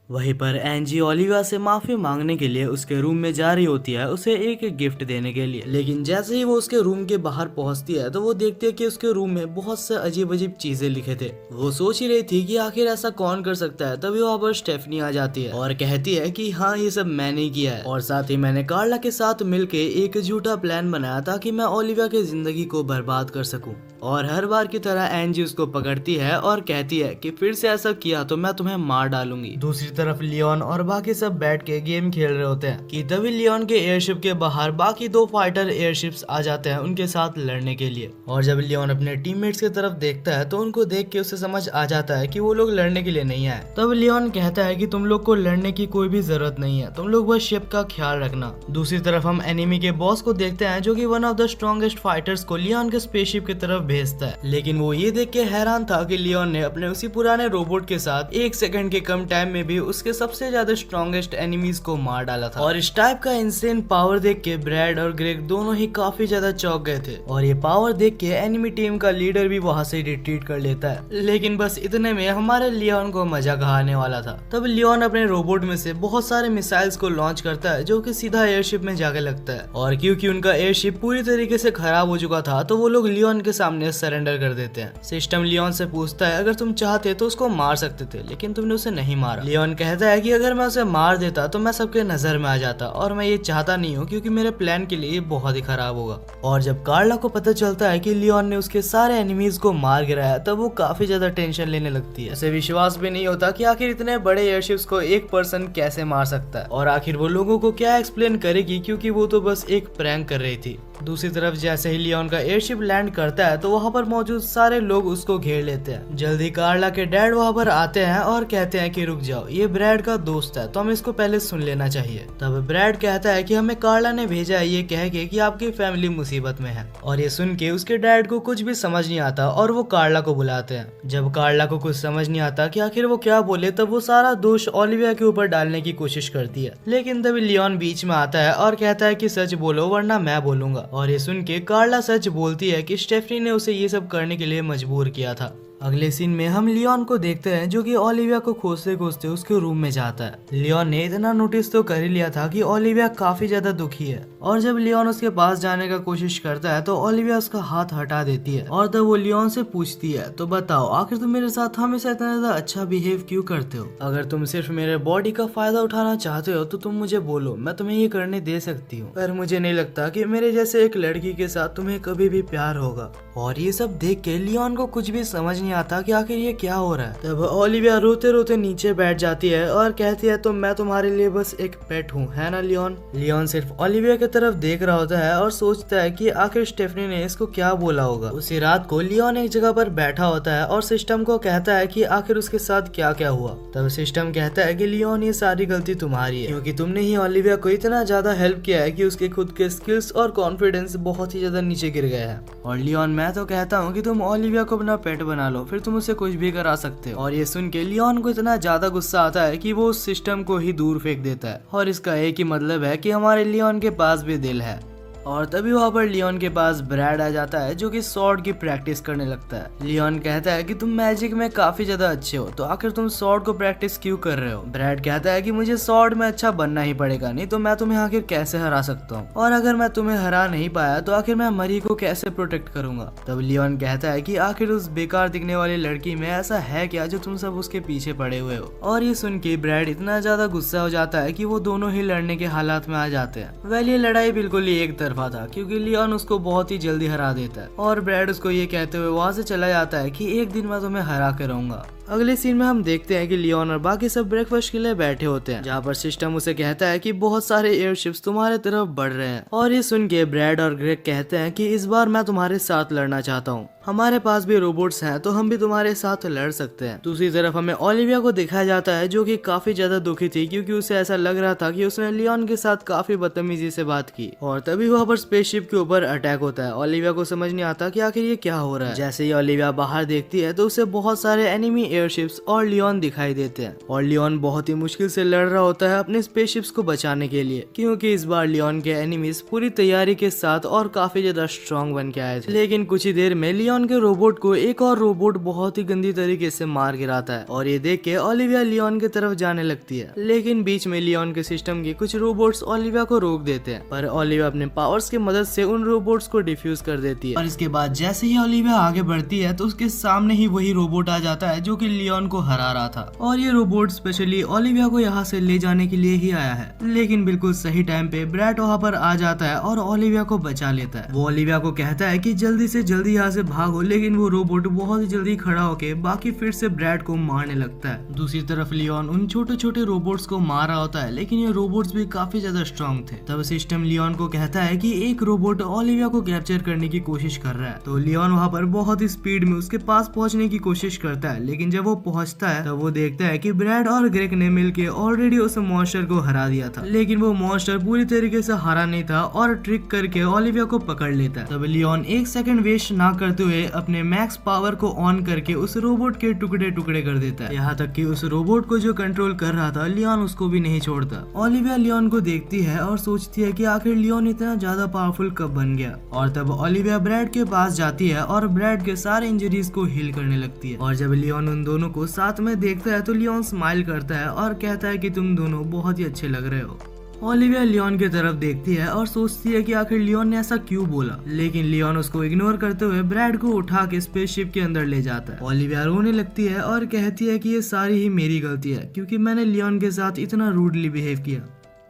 [SPEAKER 1] वहीं पर एंजी ओलिविया से माफी मांगने के लिए उसके रूम में जा रही होती है, उसे एक गिफ्ट देने के लिए। लेकिन जैसे ही वो उसके रूम के बाहर पहुंचती है तो वो देखती है कि उसके रूम में बहुत से अजीब अजीब चीजें लिखे थे। वो सोच ही रही थी कि आखिर ऐसा कौन कर सकता है, तभी वहाँ पर स्टेफनी आ जाती है और कहती है कि हाँ, ये सब मैंने किया है और साथ ही मैंने कार्ला के साथ मिलके एक झूठा प्लान बनाया ताकि मैं ओलिविया की जिंदगी को बर्बाद कर सकूं। और हर बार की तरह एंजी उसको पकड़ती है और कहती है कि फिर से ऐसा किया तो मैं तुम्हें मार डालूंगी। दूसरी तरफ लियोन और बाकी सब बैठ के गेम खेल रहे होते हैं कि तभी लियोन के एयरशिप के बाहर बाकी 2 फाइटर एयरशिप्स आ जाते हैं उनके साथ लड़ने के लिए। और जब लियोन अपने टीममेट्स की तरफ देखता है तो उनको देख के उसे समझ आ जाता है कि वो लोग लड़ने के लिए नहीं आए। तब लियोन कहता है कि तुम लोग को लड़ने की कोई भी जरूरत नहीं है, तुम लोग बस शिप का ख्याल रखना। दूसरी तरफ हम एनिमी के बॉस को देखते हैं जो कि one of the strongest fighters को लियोन के स्पेसशिप की तरफ भेजता है। लेकिन वो ये देख के हैरान था कि लियोन ने अपने उसी पुराने रोबोट के साथ 1 सेकंड के कम टाइम में भी उसके सबसे ज्यादा स्ट्रॉन्गेस्ट एनिमीज को मार डाला था। और इस टाइप का इंसेन पावर देख के ब्रैड और ग्रेग दोनों ही काफी ज्यादा चौंक गए थे और ये पावर देख के एनिमी टीम का लीडर भी वहाँ से रिट्रीट कर लेता है। लेकिन बस इतने में हमारे लियोन को मजा आने वाला था। तब लियोन अपने रोबोट में से बहुत सारे मिसाइल्स को लॉन्च करता है जो कि सीधा एयरशिप में जाके लगता है। और क्योंकि उनका एयरशिप पूरी तरीके से खराब हो चुका था तो वो लोग लियोन के सामने सरेंडर कर देते हैं। सिस्टम लियोन से पूछता है अगर तुम चाहते तो उसको मार सकते थे, लेकिन तुमने उसे नहीं मारा। लियोन कहता है कि अगर मैं उसे मार देता तो मैं सबके नजर में आ जाता और मैं ये चाहता नहीं हूँ क्योंकि मेरे प्लान के लिए ये बहुत ही खराब होगा। और जब कार्ला को पता चलता है कि लियोन ने उसके सारे एनिमीज को मार गिराया तब वो काफी ज्यादा टेंशन लेने लगती है। उसे विश्वास भी नहीं होता कि आखिर इतने बड़े एयरशिप्स को एक पर्सन कैसे मार सकता है और आखिर वो लोगों को क्या एक्सप्लेन करेगी क्योंकि वो तो बस एक प्रैंक कर रही थी। दूसरी तरफ जैसे ही लियोन का एयरशिप लैंड करता है तो वहाँ पर मौजूद सारे लोग उसको घेर लेते हैं। जल्दी कार्ला के डैड वहाँ पर आते हैं और कहते हैं कि रुक जाओ, ये ब्रैड का दोस्त है तो हमें इसको पहले सुन लेना चाहिए। तब ब्रैड कहता है कि हमें कार्ला ने भेजा है ये कह के कि आपकी फैमिली मुसीबत में है। और ये सुन के उसके डैड को कुछ भी समझ नहीं आता और वो कार्ला को बुलाते हैं। जब कार्ला को कुछ समझ नहीं आता कि आखिर वो क्या बोले तब वो सारा दोष ओलिविया के ऊपर डालने की कोशिश करती है। लेकिन तभी लियोन बीच में आता है और कहता है कि सच बोलो वरना मैं बोलूंगा। और ये सुन के कार्ला सच बोलती है कि स्टेफनी ने उसे ये सब करने के लिए मजबूर किया था। अगले सीन में हम लियोन को देखते हैं जो कि ओलिविया को खोजते खोजते उसके रूम में जाता है। लियोन ने इतना नोटिस तो कर ही लिया था कि ओलिविया काफी ज्यादा दुखी है और जब लियोन उसके पास जाने का कोशिश करता है तो ओलिविया उसका हाथ हटा देती है और तब वो लियोन से पूछती है तो बताओ आखिर तुम मेरे साथ हमेशा इतना ज्यादा अच्छा बिहेव क्यों करते हो? अगर तुम सिर्फ मेरे बॉडी का फायदा उठाना चाहते हो तो तुम मुझे बोलो, मैं तुम्हें ये करने दे सकती हूँ, पर मुझे नहीं लगता कि मेरे जैसे एक लड़की के साथ तुम्हें कभी भी प्यार होगा। और ये सब देख के लियोन को कुछ भी समझ नहीं आता कि आखिर ये क्या हो रहा है। तब ओलिविया रोते रोते नीचे बैठ जाती है और कहती है तो मैं तुम्हारे लिए बस एक पेट हूँ, है ना लियोन? लियोन सिर्फ ओलिविया की तरफ देख रहा होता है और सोचता है कि आखिर स्टेफनी ने इसको क्या बोला होगा। उसी रात को लियोन एक जगह पर बैठा होता है और सिस्टम को कहता है कि आखिर उसके साथ क्या क्या हुआ। तब सिस्टम कहता है कि लियोन ये सारी गलती तुम्हारी है क्योंकि तुमने ही ओलिविया को इतना ज्यादा हेल्प किया है कि उसके खुद के स्किल्स और कॉन्फिडेंस बहुत ही ज्यादा नीचे गिर गया है। और लियोन मैं तो कहता हूँ कि तुम ओलिविया को अपना पेट बना लो, फिर तुम उसे कुछ भी करा सकते हो। और ये सुन के लियोन को इतना ज्यादा गुस्सा आता है कि वो उस सिस्टम को ही दूर फेंक देता है। और इसका एक ही मतलब है कि हमारे लियोन के पास भी दिल है। और तभी वहाँ पर लियोन के पास ब्रैड आ जाता है जो कि स्वॉर्ड की प्रैक्टिस करने लगता है। लियोन कहता है कि तुम मैजिक में काफी ज्यादा अच्छे हो तो आखिर तुम स्वॉर्ड को प्रैक्टिस क्यों कर रहे हो? ब्रैड कहता है कि मुझे स्वॉर्ड में अच्छा बनना ही पड़ेगा, नहीं तो मैं तुम्हें आखिर कैसे हरा सकता हूँ, और अगर मैं तुम्हें हरा नहीं पाया तो आखिर मैं मरी को कैसे प्रोटेक्ट करूंगा। तब लियोन कहता है कि आखिर उस बेकार दिखने वाली लड़की में ऐसा है क्या जो तुम सब उसके पीछे पड़े हुए हो। और ये सुन के ब्रैड इतना ज्यादा गुस्सा हो जाता है कि वो दोनों ही लड़ने के हालात में आ जाते हैं। वेल ये लड़ाई बिल्कुल ही एक तरफा था क्योंकि लियोन उसको बहुत ही जल्दी हरा देता है और ब्रैड उसको ये कहते हुए वहां से चला जाता है कि एक दिन मैं तुम्हें हरा के रहूंगा। अगले सीन में हम देखते हैं कि लियोन और बाकी सब ब्रेकफास्ट के लिए बैठे होते हैं जहाँ पर सिस्टम उसे कहता है कि बहुत सारे एयरशिप्स तुम्हारे तरफ बढ़ रहे हैं। और ये सुन के ब्रैड और ग्रेग कहते हैं कि इस बार मैं तुम्हारे साथ लड़ना चाहता हूँ, हमारे पास भी रोबोट्स हैं तो हम भी तुम्हारे साथ लड़ सकते हैं। दूसरी तरफ हमें ओलिविया को दिखाया जाता है जो कि काफी ज्यादा दुखी थी क्योंकि उसे ऐसा लग रहा था कि उसने लियोन के साथ काफी बदतमीजी से बात की। और तभी वहाँ पर स्पेसशिप के ऊपर अटैक होता है। ओलिविया को समझ नहीं आता कि आखिर ये क्या हो रहा है। जैसे ही ओलिविया बाहर देखती है तो उसे बहुत सारे एनिमी एयरशिप्स और लियोन दिखाई देते हैं और लियोन बहुत ही मुश्किल से लड़ रहा होता है अपने स्पेसशिप्स को बचाने के लिए, क्योंकि इस बार लियोन के एनिमीज पूरी तैयारी के साथ और काफी ज्यादा स्ट्रॉन्ग बन के आए थे। लेकिन कुछ ही देर में लियोन के रोबोट को एक और रोबोट बहुत ही गंदी तरीके से मार गिराता है और ये देख के ओलिविया लियोन की तरफ जाने लगती है। लेकिन बीच में लियोन के सिस्टम के कुछ रोबोट्स ओलिविया को रोक देते हैं, पर ओलिविया अपने पावर्स की मदद से उन रोबोट्स को डिफ्यूज कर देती है। और इसके बाद जैसे ही ओलिविया आगे बढ़ती है तो उसके सामने ही वही रोबोट आ जाता है जो कि लियोन को हरा रहा था और ये रोबोट स्पेशली ओलिविया को यहाँ से ले जाने के लिए ही आया है। लेकिन बिल्कुल सही टाइम पे ब्रैड वहाँ पर आ जाता है और ओलिविया को बचा लेता है। वो ओलिविया को कहता है कि जल्दी से जल्दी यहाँ से भागो, लेकिन वो रोबोट बहुत ही जल्दी खड़ा होके बाकी फिर से ब्रैड को मारने लगता है। दूसरी तरफ लियोन उन छोटे छोटे रोबोट्स को मार रहा होता है, लेकिन ये रोबोट्स भी काफी ज्यादा स्ट्रॉन्ग थे। तब सिस्टम लियोन को कहता है कि एक रोबोट ओलिविया को कैप्चर करने की कोशिश कर रहा है। तो लियोन वहाँ पर बहुत ही स्पीड में उसके पास पहुंचने की कोशिश करता है, लेकिन जब वो पहुंचता है तब वो देखता है कि ब्रैड और ग्रेग ने मिलकर ऑलरेडी उस मॉन्स्टर को हरा दिया था। लेकिन वो मॉन्स्टर पूरी तरीके से हरा नहीं था और ट्रिक करके ओलिविया को पकड़ लेता है। तब लियोन एक सेकंड वेस्ट ना करते हुए अपने मैक्स पावर को ऑन करके उस रोबोट के टुकड़े टुकड़े कर देता है, यहाँ तक कि उस रोबोट को जो कंट्रोल कर रहा था लियोन उसको भी नहीं छोड़ता। ओलिविया लियोन को देखती है और सोचती है कि आखिर लियोन इतना ज्यादा पावरफुल कब बन गया। और तब ओलिविया ब्रैड के पास जाती है और ब्रैड के सारे इंजरीज को हील करने लगती है। और जब लियोन उन दोनों को साथ में देखता है तो लियोन स्माइल करता है और कहता है कि तुम दोनों बहुत ही अच्छे लग रहे हो। ओलिविया लियोन की तरफ देखती है और सोचती है कि आखिर लियोन ने ऐसा क्यों बोला, लेकिन लियोन उसको इग्नोर करते हुए ब्रैड को उठा के स्पेसशिप के अंदर ले जाता है। ओलिविया रोने लगती है और कहती है कि ये सारी ही मेरी गलती है, क्योंकि मैंने लियोन के साथ इतना रूडली बिहेव किया।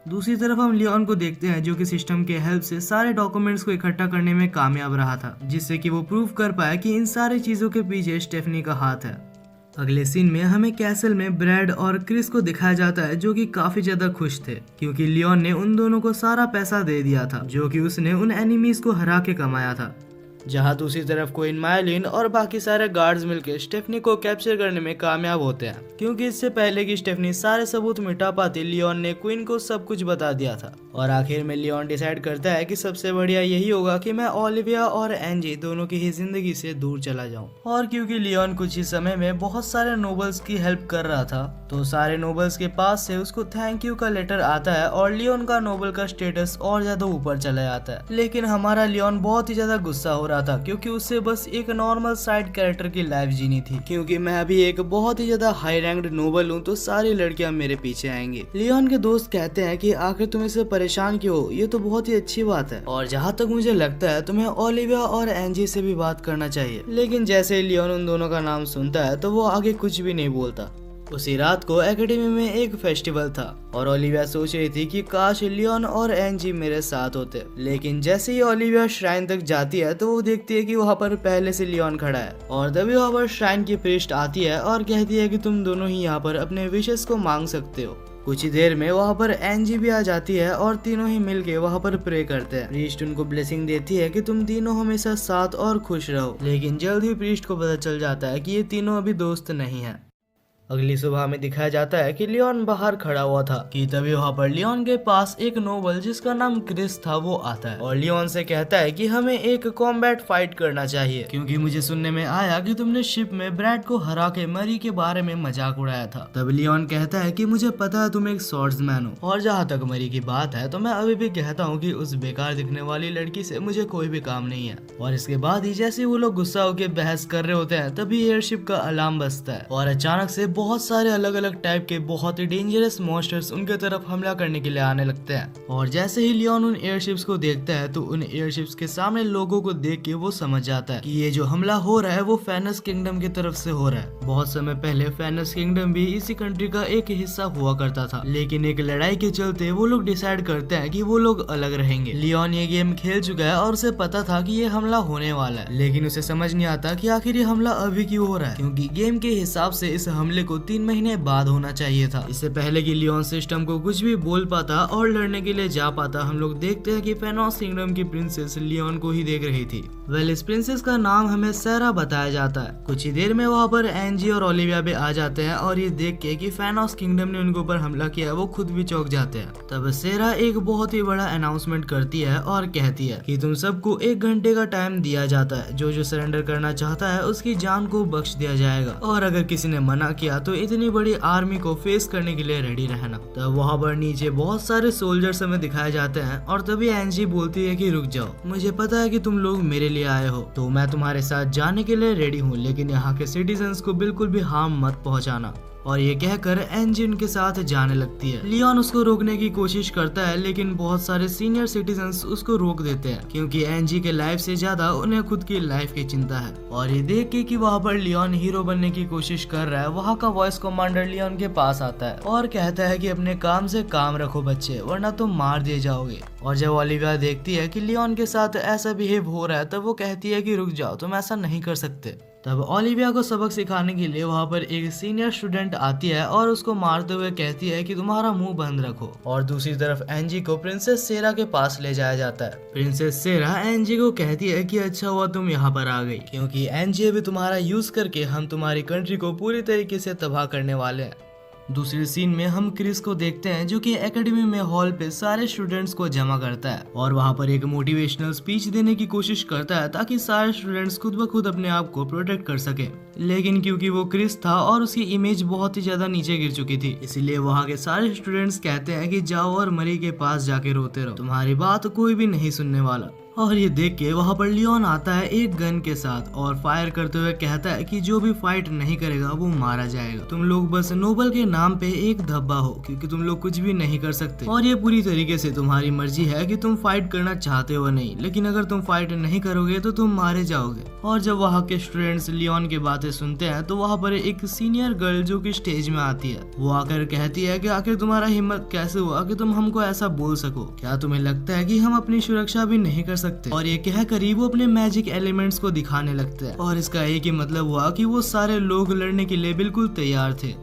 [SPEAKER 1] दूसरी तरफ हम लियोन को देखते हैं जो कि सिस्टम के हेल्प से सारे डॉक्यूमेंट्स को इकट्ठा करने में कामयाब रहा था, जिससे कि वो प्रूव कर पाया कि इन सारी चीजों के पीछे स्टेफनी का हाथ है। अगले सीन में हमें कैसल में ब्रैड और क्रिस को दिखाया जाता है जो कि काफी ज्यादा खुश थे, क्योंकि लियोन ने उन दोनों को सारा पैसा दे दिया था जो कि उसने उन एनिमीज को हरा के कमाया था। जहां दूसरी तरफ क्वीन मायलिन और बाकी सारे गार्ड्स मिलकर स्टेफनी को कैप्चर करने में कामयाब होते हैं, क्योंकि इससे पहले कि स्टेफनी सारे सबूत मिटा पाती लियोन ने क्वीन को सब कुछ बता दिया था। और आखिर में लियोन डिसाइड करता है कि सबसे बढ़िया यही होगा कि मैं ओलिविया और एंजी दोनों की ही जिंदगी से दूर चला जाऊं। और क्योंकि लियोन कुछ ही समय में बहुत सारे नोबल्स की हेल्प कर रहा था, तो सारे नोबल्स के पास से उसको थैंक यू का लेटर आता है और लियोन का नोबल का स्टेटस और ज्यादा ऊपर चला जाता है। लेकिन हमारा लियोन बहुत ही ज्यादा गुस्सा हो रहा था, क्योंकि उससे बस एक नॉर्मल साइड कैरेक्टर की लाइफ जीनी थी, क्योंकि मैं अभी एक बहुत ही ज्यादा हाई रैंक्ड नोबल हूँ तो सारी लड़कियां मेरे पीछे आएंगी। लियोन के दोस्त कहते हैं कि आखिर तुम इससे परेशान क्यों हो, ये तो बहुत ही अच्छी बात है, और जहाँ तक मुझे लगता है तुम्हें ओलिविया और एंजी से भी बात करना चाहिए। लेकिन जैसे ही लियोन उन दोनों का नाम सुनता है तो वो आगे कुछ भी नहीं बोलता। उसी रात को एकेडमी में एक फेस्टिवल था और ओलिविया सोच रही थी कि काश लियोन और एंजी मेरे साथ होते। लेकिन जैसे ही ओलिविया श्राइन तक जाती है तो वो देखती है कि वहाँ पर पहले से लियोन खड़ा है, और तभी वहाँ पर श्राइन की प्रीस्ट आती है और कहती है कि तुम दोनों ही यहाँ पर अपने विशेष को मांग सकते हो। कुछ ही देर में वहाँ पर एंजी भी आ जाती है और तीनों ही मिलके वहाँ पर प्रे करते हैं। प्रीस्ट उनको ब्लेसिंग देती है कि तुम तीनों हमेशा साथ और खुश रहो। लेकिन जल्द ही प्रीस्ट को पता चल जाता है कि ये तीनों अभी दोस्त नहीं है। अगली सुबह में दिखाया जाता है कि लियोन बाहर खड़ा हुआ था कि तभी वहाँ पर लियोन के पास एक नोबल जिसका नाम क्रिस था वो आता है और लियोन से कहता है कि हमें एक कॉम्बैट फाइट करना चाहिए, क्योंकि मुझे सुनने में आया कि तुमने शिप में ब्रैड को हरा के मरी के बारे में मजाक उड़ाया था। तब लियोन कहता है कि मुझे पता है तुम एक स्वॉर्ड्समैन हो, और जहाँ तक मरी की बात है तो मैं अभी भी कहता हूँ कि उस बेकार दिखने वाली लड़की से मुझे कोई भी काम नहीं है। और इसके बाद ही जैसे वो लोग गुस्सा होकर बहस कर रहे होते हैं तभी एयरशिप का अलार्म बजता है और अचानक से बहुत सारे अलग अलग टाइप के बहुत ही डेंजरस मॉन्स्टर्स उनके तरफ हमला करने के लिए आने लगते हैं। और जैसे ही लियोन उन एयरशिप्स को देखता है तो उन एयरशिप्स के सामने लोगों को देख के वो समझ जाता है कि ये जो हमला हो रहा है वो फेनस किंगडम की तरफ से हो रहा है। बहुत समय पहले फेनस किंगडम भी इसी कंट्री का एक हिस्सा हुआ करता था, लेकिन एक लड़ाई के चलते वो लोग डिसाइड करते हैं कि वो लोग अलग रहेंगे। लियोन ये गेम खेल चुका है और उसे पता था कि ये हमला होने वाला है, लेकिन उसे समझ नहीं आता कि आखिर ये हमला अभी क्यों हो रहा है, क्योंकि गेम के हिसाब से इस हमले को 3 महीने बाद होना चाहिए था। इससे पहले कि लियोन सिस्टम को कुछ भी बोल पाता और लड़ने के लिए जा पाता, हम लोग देखते हैं कि फेनोस किंगडम की प्रिंसेस लियोन को ही देख रही थी। वेल इस प्रिंसेस का नाम हमें सेरा बताया जाता है। कुछ ही देर में वहाँ पर एंजी और ओलिविया भी आ जाते हैं और ये देख के कि फैनोस किंगडम ने उनके ऊपर हमला किया है वो खुद भी चौंक जाते हैं। तब सेरा एक बहुत ही बड़ा अनाउंसमेंट करती है और कहती है कि तुम सबको 1 घंटे का टाइम दिया जाता है, जो सरेंडर करना चाहता है उसकी जान को बख्श दिया जाएगा, और अगर किसी ने मना किया तो इतनी बड़ी आर्मी को फेस करने के लिए रेडी रहना। तब वहाँ पर नीचे बहुत सारे सोल्जर्स हमें दिखाए जाते हैं और तभी एंजी बोलती है कि रुक जाओ, मुझे पता है कि तुम लोग मेरे लिए आए हो, तो मैं तुम्हारे साथ जाने के लिए रेडी हूँ, लेकिन यहाँ के सिटीजन्स को बिल्कुल भी हार्म मत पहुँचाना। और ये कहकर एंजी उनके साथ जाने लगती है। लियोन उसको रोकने की कोशिश करता है, लेकिन बहुत सारे सीनियर सिटीजन्स उसको रोक देते हैं क्योंकि एंजी के लाइफ से ज्यादा उन्हें खुद की लाइफ की चिंता है। और ये देख के कि वहाँ पर लियोन हीरो बनने की कोशिश कर रहा है, वहाँ का वॉइस कमांडर लियोन के पास आता है और कहता है कि अपने काम से काम रखो बच्चे, वरना तुम मार दिए जाओगे। और जब ओलिविया देखती है कि लियोन के साथ ऐसा बिहेव हो रहा है, तब वो कहती है कि रुक जाओ, तुम ऐसा नहीं कर सकते। तब ओलिविया को सबक सिखाने के लिए वहाँ पर एक सीनियर स्टूडेंट आती है और उसको मारते हुए कहती है कि तुम्हारा मुंह बंद रखो। और दूसरी तरफ एंजी को प्रिंसेस सेरा के पास ले जाया जाता है। प्रिंसेस सेरा एंजी को कहती है कि अच्छा हुआ तुम यहाँ पर आ गई, क्योंकि एंजी अभी तुम्हारा यूज करके हम तुम्हारी कंट्री को पूरी तरीके से तबाह करने वाले हैं। दूसरे सीन में हम क्रिस को देखते हैं जो कि एकेडमी में हॉल पे सारे स्टूडेंट्स को जमा करता है और वहाँ पर एक मोटिवेशनल स्पीच देने की कोशिश करता है ताकि सारे स्टूडेंट्स खुद ब खुद अपने आप को प्रोटेक्ट कर सके। लेकिन क्योंकि वो क्रिस था और उसकी इमेज बहुत ही ज्यादा नीचे गिर चुकी थी, इसलिए वहाँ के सारे स्टूडेंट्स कहते हैं कि जाओ और मरी के पास जाके रोते रहो, तुम्हारी बात कोई भी नहीं सुनने वाला। और ये देख के वहाँ पर लियोन आता है एक गन के साथ और फायर करते हुए कहता है कि जो भी फाइट नहीं करेगा वो मारा जाएगा। तुम लोग बस नोबल के नाम पे एक धब्बा हो, क्योंकि तुम लोग कुछ भी नहीं कर सकते और ये पूरी तरीके से तुम्हारी मर्जी है कि तुम फाइट करना चाहते हो नहीं, लेकिन अगर तुम फाइट नहीं करोगे तो तुम मारे जाओगे। और जब वहाँ के स्टूडेंट्स लियोन की बातें सुनते हैं तो वहाँ पर एक सीनियर गर्ल जो कि स्टेज में आती है, वो आकर कहती है कि आखिर तुम्हारा हिम्मत कैसे हुआ कि तुम हमको ऐसा बोल सको, क्या तुम्हें लगता है कि हम अपनी सुरक्षा भी नहीं कर सकते? और ये कहकर वो अपने मैजिक एलिमेंट्स को दिखाने लगते हैं और इसका एक ही मतलब हुआ कि वो सारे लोग लड़ने के लिए बिल्कुल तैयार थे।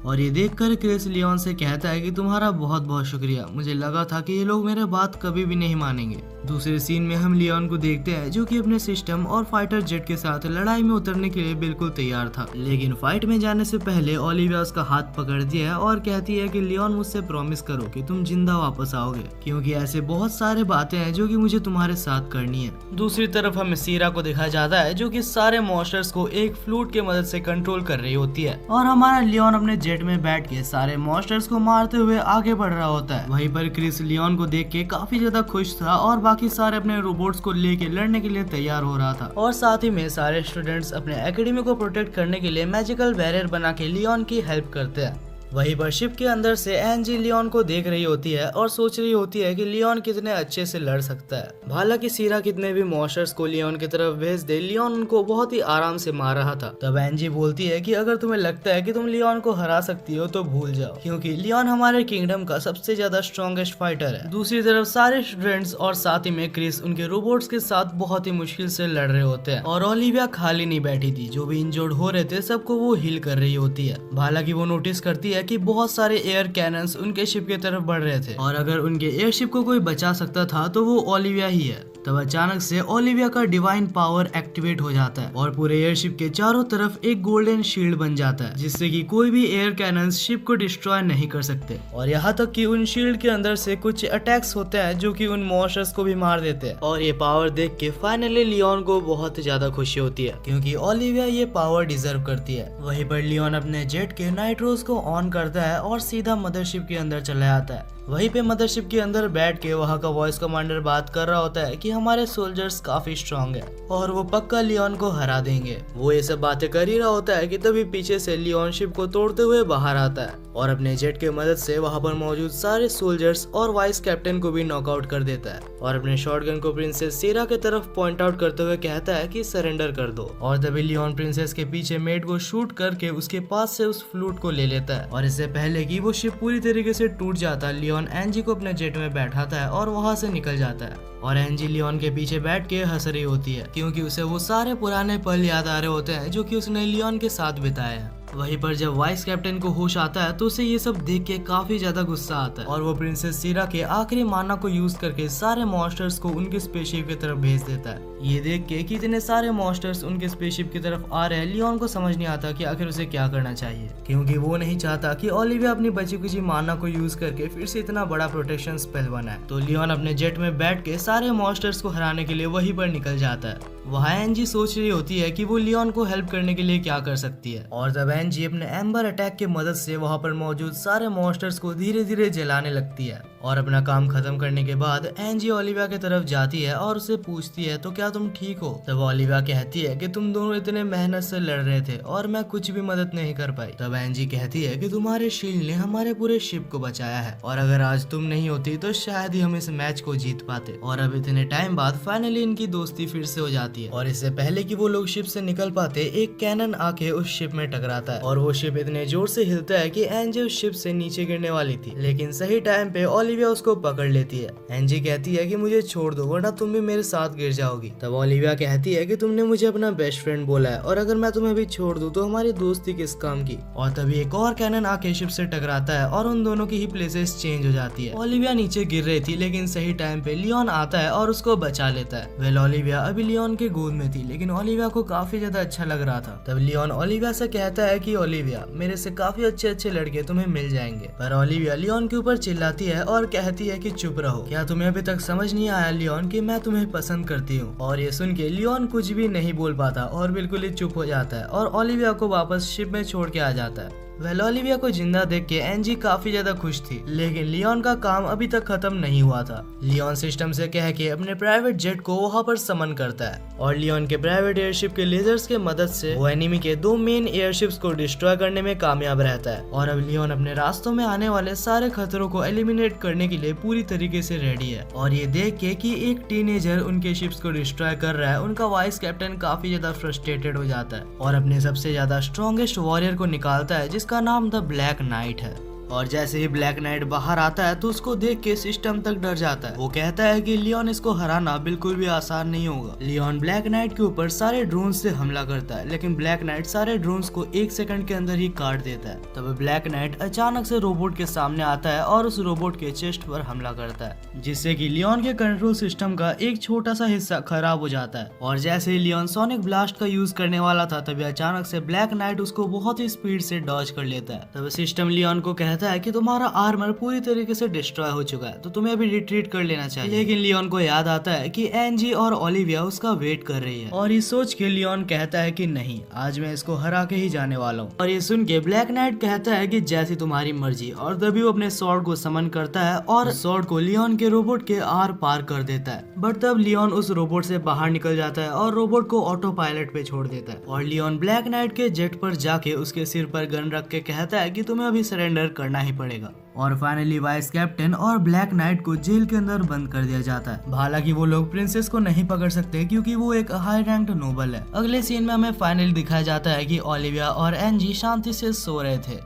[SPEAKER 1] और ये देखकर क्रिस लियोन से कहता है कि तुम्हारा बहुत बहुत शुक्रिया, मुझे लगा था कि ये लोग मेरे बात कभी भी नहीं मानेंगे। दूसरे सीन में हम लियोन को देखते हैं जो कि अपने सिस्टम और फाइटर जेट के साथ लड़ाई में उतरने के लिए बिल्कुल तैयार था, लेकिन फाइट में जाने से पहले ओलिविया उसका हाथ पकड़ दिया है और कहती है कि लियोन मुझसे प्रॉमिस करो कि तुम जिंदा वापस आओगे, क्योंकि ऐसे बहुत सारे बातें हैं जो कि मुझे तुम्हारे साथ करनी है। दूसरी तरफ हमें सीरा को दिखाया जाता है जो कि सारे मॉन्स्टर्स को एक फ्लूट की मदद से कंट्रोल कर रही होती है और हमारा लियोन अपने जेट में बैठ के सारे मॉन्स्टर्स को मारते हुए आगे बढ़ रहा होता है। वहीं पर क्रिस लियोन को देख के काफी ज्यादा खुश था और बाकी सारे अपने रोबोट्स को लेके लड़ने के लिए तैयार हो रहा था। और साथ ही में सारे स्टूडेंट्स अपने एकेडमी को प्रोटेक्ट करने के लिए मैजिकल बैरियर बना के लियोन की हेल्प करते हैं। वहीं पर शिप के अंदर से एंजी लियोन को देख रही होती है और सोच रही होती है कि लियोन कितने अच्छे से लड़ सकता है। हालांकि सीरा कितने भी मॉन्स्टर्स को लियोन की तरफ भेज दे, लियोन उनको बहुत ही आराम से मार रहा था। तब एंजी बोलती है कि अगर तुम्हें लगता है कि तुम लियोन को हरा सकती हो तो भूल जाओ, क्योंकि लियोन हमारे किंगडम का सबसे ज्यादा स्ट्रॉन्गेस्ट फाइटर है। दूसरी तरफ सारे स्टूडेंट्स और साथ ही में क्रिस उनके रोबोट्स के साथ बहुत ही मुश्किल से लड़ रहे होते हैं और ओलिविया खाली नहीं बैठी थी, जो भी इंजर्ड हो रहे थे सबको वो हील कर रही होती है। हालांकि वो नोटिस करती है कि बहुत सारे एयर कैनन्स उनके शिप की तरफ बढ़ रहे थे और अगर उनके एयरशिप को कोई बचा सकता था तो वो ओलिविया ही है। तब अचानक से ओलिविया का डिवाइन पावर एक्टिवेट हो जाता है और पूरे एयरशिप के चारों तरफ एक गोल्डन शील्ड बन जाता है, जिससे कि कोई भी एयर कैनन्स शिप को डिस्ट्रॉय नहीं कर सकते। और यहाँ तक कि उन शील्ड के अंदर से कुछ अटैक्स होते हैं जो कि उन मॉन्स्टर्स को भी मार देते हैं। और ये पावर देख के फाइनली लियोन को बहुत ज्यादा खुशी होती है, क्योंकि ओलिविया ये पावर डिजर्व करती है। वहीं पर लियोन अपने जेट के नाइट्रोस को ऑन करता है और सीधा मदरशिप के अंदर चला जाता है। वहीं पे मदरशिप के अंदर बैठ के वहाँ का वॉइस कमांडर बात कर रहा होता है कि हमारे सोल्जर्स काफी स्ट्रांग है और वो पक्का लियोन को हरा देंगे। वो ये सब बातें कर ही रहा होता है कि तभी पीछे से लियोन शिप को तोड़ते हुए बाहर आता है और अपने जेट के मदद से वहाँ पर मौजूद सारे सोल्जर्स और वाइस कैप्टन को भी नॉकआउट कर देता है और अपने शॉटगन को प्रिंसेस सीरा के तरफ पॉइंट आउट करते हुए कहता है कि सरेंडर कर दो। और तभी लियोन प्रिंसेस के पीछे मेड को शूट करके उसके पास से उस फ्लूट को ले लेता है और इससे पहले कि वो शिप पूरी तरीके से टूट जाता, लियोन एंजी को अपने जेट में बैठाता है और वहाँ से निकल जाता है। और एंजी लियोन के पीछे बैठ के हंस रही होती है, क्योंकि उसे वो सारे पुराने पल याद आ रहे होते हैं जो कि उसने लियोन के साथ बिताए हैं। वहीं पर जब वाइस कैप्टन को होश आता है तो उसे ये सब देख के काफी ज्यादा गुस्सा आता है और वो प्रिंसेस सीरा के आखिरी माना को यूज करके सारे मॉन्स्टर्स को उनके स्पेसशिप की तरफ भेज देता है। ये देख के कि इतने सारे मॉन्स्टर्स उनके स्पेसशिप की तरफ आ रहे हैं, लियोन को समझ नहीं आता कि आखिर उसे क्या करना चाहिए, क्योंकि वो नहीं चाहता कि ओलिविया अपनी बची कुची माना को यूज करके फिर से इतना बड़ा प्रोटेक्शन स्पेल बनाए। तो लियोन अपने जेट में बैठ के सारे मॉन्स्टर्स को हराने के लिए वहीं पर निकल जाता है। वहाँ एनजी सोच रही होती है कि वो लियोन को हेल्प करने के लिए क्या कर सकती है और तब एनजी अपने एम्बर अटैक की मदद से वहाँ पर मौजूद सारे मॉन्स्टर्स को धीरे धीरे जलाने लगती है। और अपना काम खत्म करने के बाद एनजी ओलिविया की तरफ जाती है और उसे पूछती है तो क्या तुम ठीक हो। तब ओलिविया कहती है कि तुम दोनों इतने मेहनत से लड़ रहे थे और मैं कुछ भी मदद नहीं कर पाई। तब एनजी कहती है कि तुम्हारे शील्ड ने हमारे पूरे शिप को बचाया है और अगर आज तुम नहीं होती तो शायद ही हम इस मैच को जीत पाते। और अब इतने टाइम बाद फाइनली इनकी दोस्ती फिर से हो जाती है और इससे पहले कि वो लोग शिप से निकल पाते एक कैनन आके उस शिप में टकराता है और वो शिप इतने जोर से हिलता है कि एनजी उस शिप से नीचे गिरने वाली थी, लेकिन सही टाइम पे ओलिविया उसको पकड़ लेती है। एनजी कहती है कि मुझे छोड़ दो वरना तुम भी मेरे साथ गिर जाओगी। तब ओलिविया कहती है कि तुमने मुझे अपना बेस्ट फ्रेंड बोला है और अगर मैं तुम्हें भी छोड़ दूं तो हमारी दोस्ती किस काम की। और तभी एक और कैनन आके शिप से टकराता है और उन दोनों की ही प्लेसेस चेंज हो जाती है। ओलिविया नीचे गिर रही थी लेकिन सही टाइम पे लियोन आता है और उसको बचा लेता है। वेल ओलिविया अभी लियोन के गोद में थी लेकिन ओलिविया को काफी ज्यादा अच्छा लग रहा था। तब लियोन ओलिविया से कहता है कि ओलिविया मेरे से काफी अच्छे अच्छे लड़के तुम्हें मिल जाएंगे, पर ओलिविया लियोन के ऊपर चिल्लाती है और कहती है कि चुप रहो, क्या तुम्हें अभी तक समझ नहीं आया लियोन कि मैं तुम्हें पसंद करती हूँ। और ये सुन के लियोन कुछ भी नहीं बोल पाता और बिल्कुल ही चुप हो जाता है और ओलिविया को वापस शिप में छोड़ के आ जाता है। वेल ओलिविया को जिंदा देख के एनजी काफी ज्यादा खुश थी, लेकिन लियोन का काम अभी तक खत्म नहीं हुआ था। लियोन सिस्टम से कह के अपने प्राइवेट जेट को वहाँ पर समन करता है और लियोन के प्राइवेट एयरशिप के लेजर्स के मदद से वो एनिमी के 2 मेन एयरशिप्स को डिस्ट्रॉय करने में कामयाब रहता है। और अब लियोन अपने रास्तों में आने वाले सारे खतरों को एलिमिनेट करने के लिए पूरी तरीके से रेडी है। और ये देख के कि एक टीनेजर उनके शिप्स को डिस्ट्रॉय कर रहा है, उनका वाइस कैप्टन काफी ज्यादा फ्रस्ट्रेटेड हो जाता है और अपने सबसे ज्यादा स्ट्रॉन्गेस्ट वॉरियर को निकालता है जिसका नाम द ब्लैक नाइट है। और जैसे ही ब्लैक नाइट बाहर आता है तो उसको देख के सिस्टम तक डर जाता है। वो कहता है कि लियोन इसको हराना बिल्कुल भी आसान नहीं होगा। लियोन ब्लैक नाइट के ऊपर सारे ड्रोन से हमला करता है लेकिन ब्लैक नाइट सारे ड्रोन्स को 1 सेकंड के अंदर ही काट देता है। तब ब्लैक नाइट अचानक से रोबोट के सामने आता है और उस रोबोट के चेस्ट पर हमला करता है, जिससे कि लियोन के कंट्रोल सिस्टम का एक छोटा सा हिस्सा खराब हो जाता है। और जैसे ही लियोन सोनिक ब्लास्ट का यूज करने वाला था तभी अचानक से ब्लैक नाइट उसको बहुत ही स्पीड से डॉज कर लेता है। तब सिस्टम लियोन को कहता है कि तुम्हारा आर्मर पूरी तरीके से डिस्ट्रॉय हो चुका है तो तुम्हें अभी रिट्रीट कर लेना चाहिए। लेकिन लियोन को याद आता है कि एनजी और ओलिविया उसका वेट कर रही है और ये सोच के लियोन कहता है कि नहीं, आज मैं इसको हरा के ही जाने वाला हूँ। और ये सुन के ब्लैक नाइट कहता है कि जैसी तुम्हारी मर्जी, और तभी वो अपने स्वॉर्ड को समन करता है और स्वॉर्ड को लियोन के रोबोट के आर पार कर देता है। बट तब लियोन उस रोबोट से बाहर निकल जाता है और रोबोट को ऑटो पायलट पे छोड़ देता है। और लियोन ब्लैक नाइट के जेट पर जाके उसके सिर पर गन रख के कहता है कि तुम्हें अभी सरेंडर करना ही पड़ेगा। और फाइनली वाइस कैप्टन और ब्लैक नाइट को जेल के अंदर बंद कर दिया जाता है। हालांकि वो लोग प्रिंसेस को नहीं पकड़ सकते क्योंकि वो एक हाई रैंक्ड नोबल है। अगले सीन में हमें फाइनली दिखाया जाता है कि ओलिविया और एनजी शांति से सो रहे थे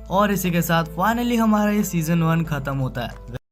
[SPEAKER 1] और इसी के साथ फाइनली हमारा ये सीजन 1 खत्म होता है।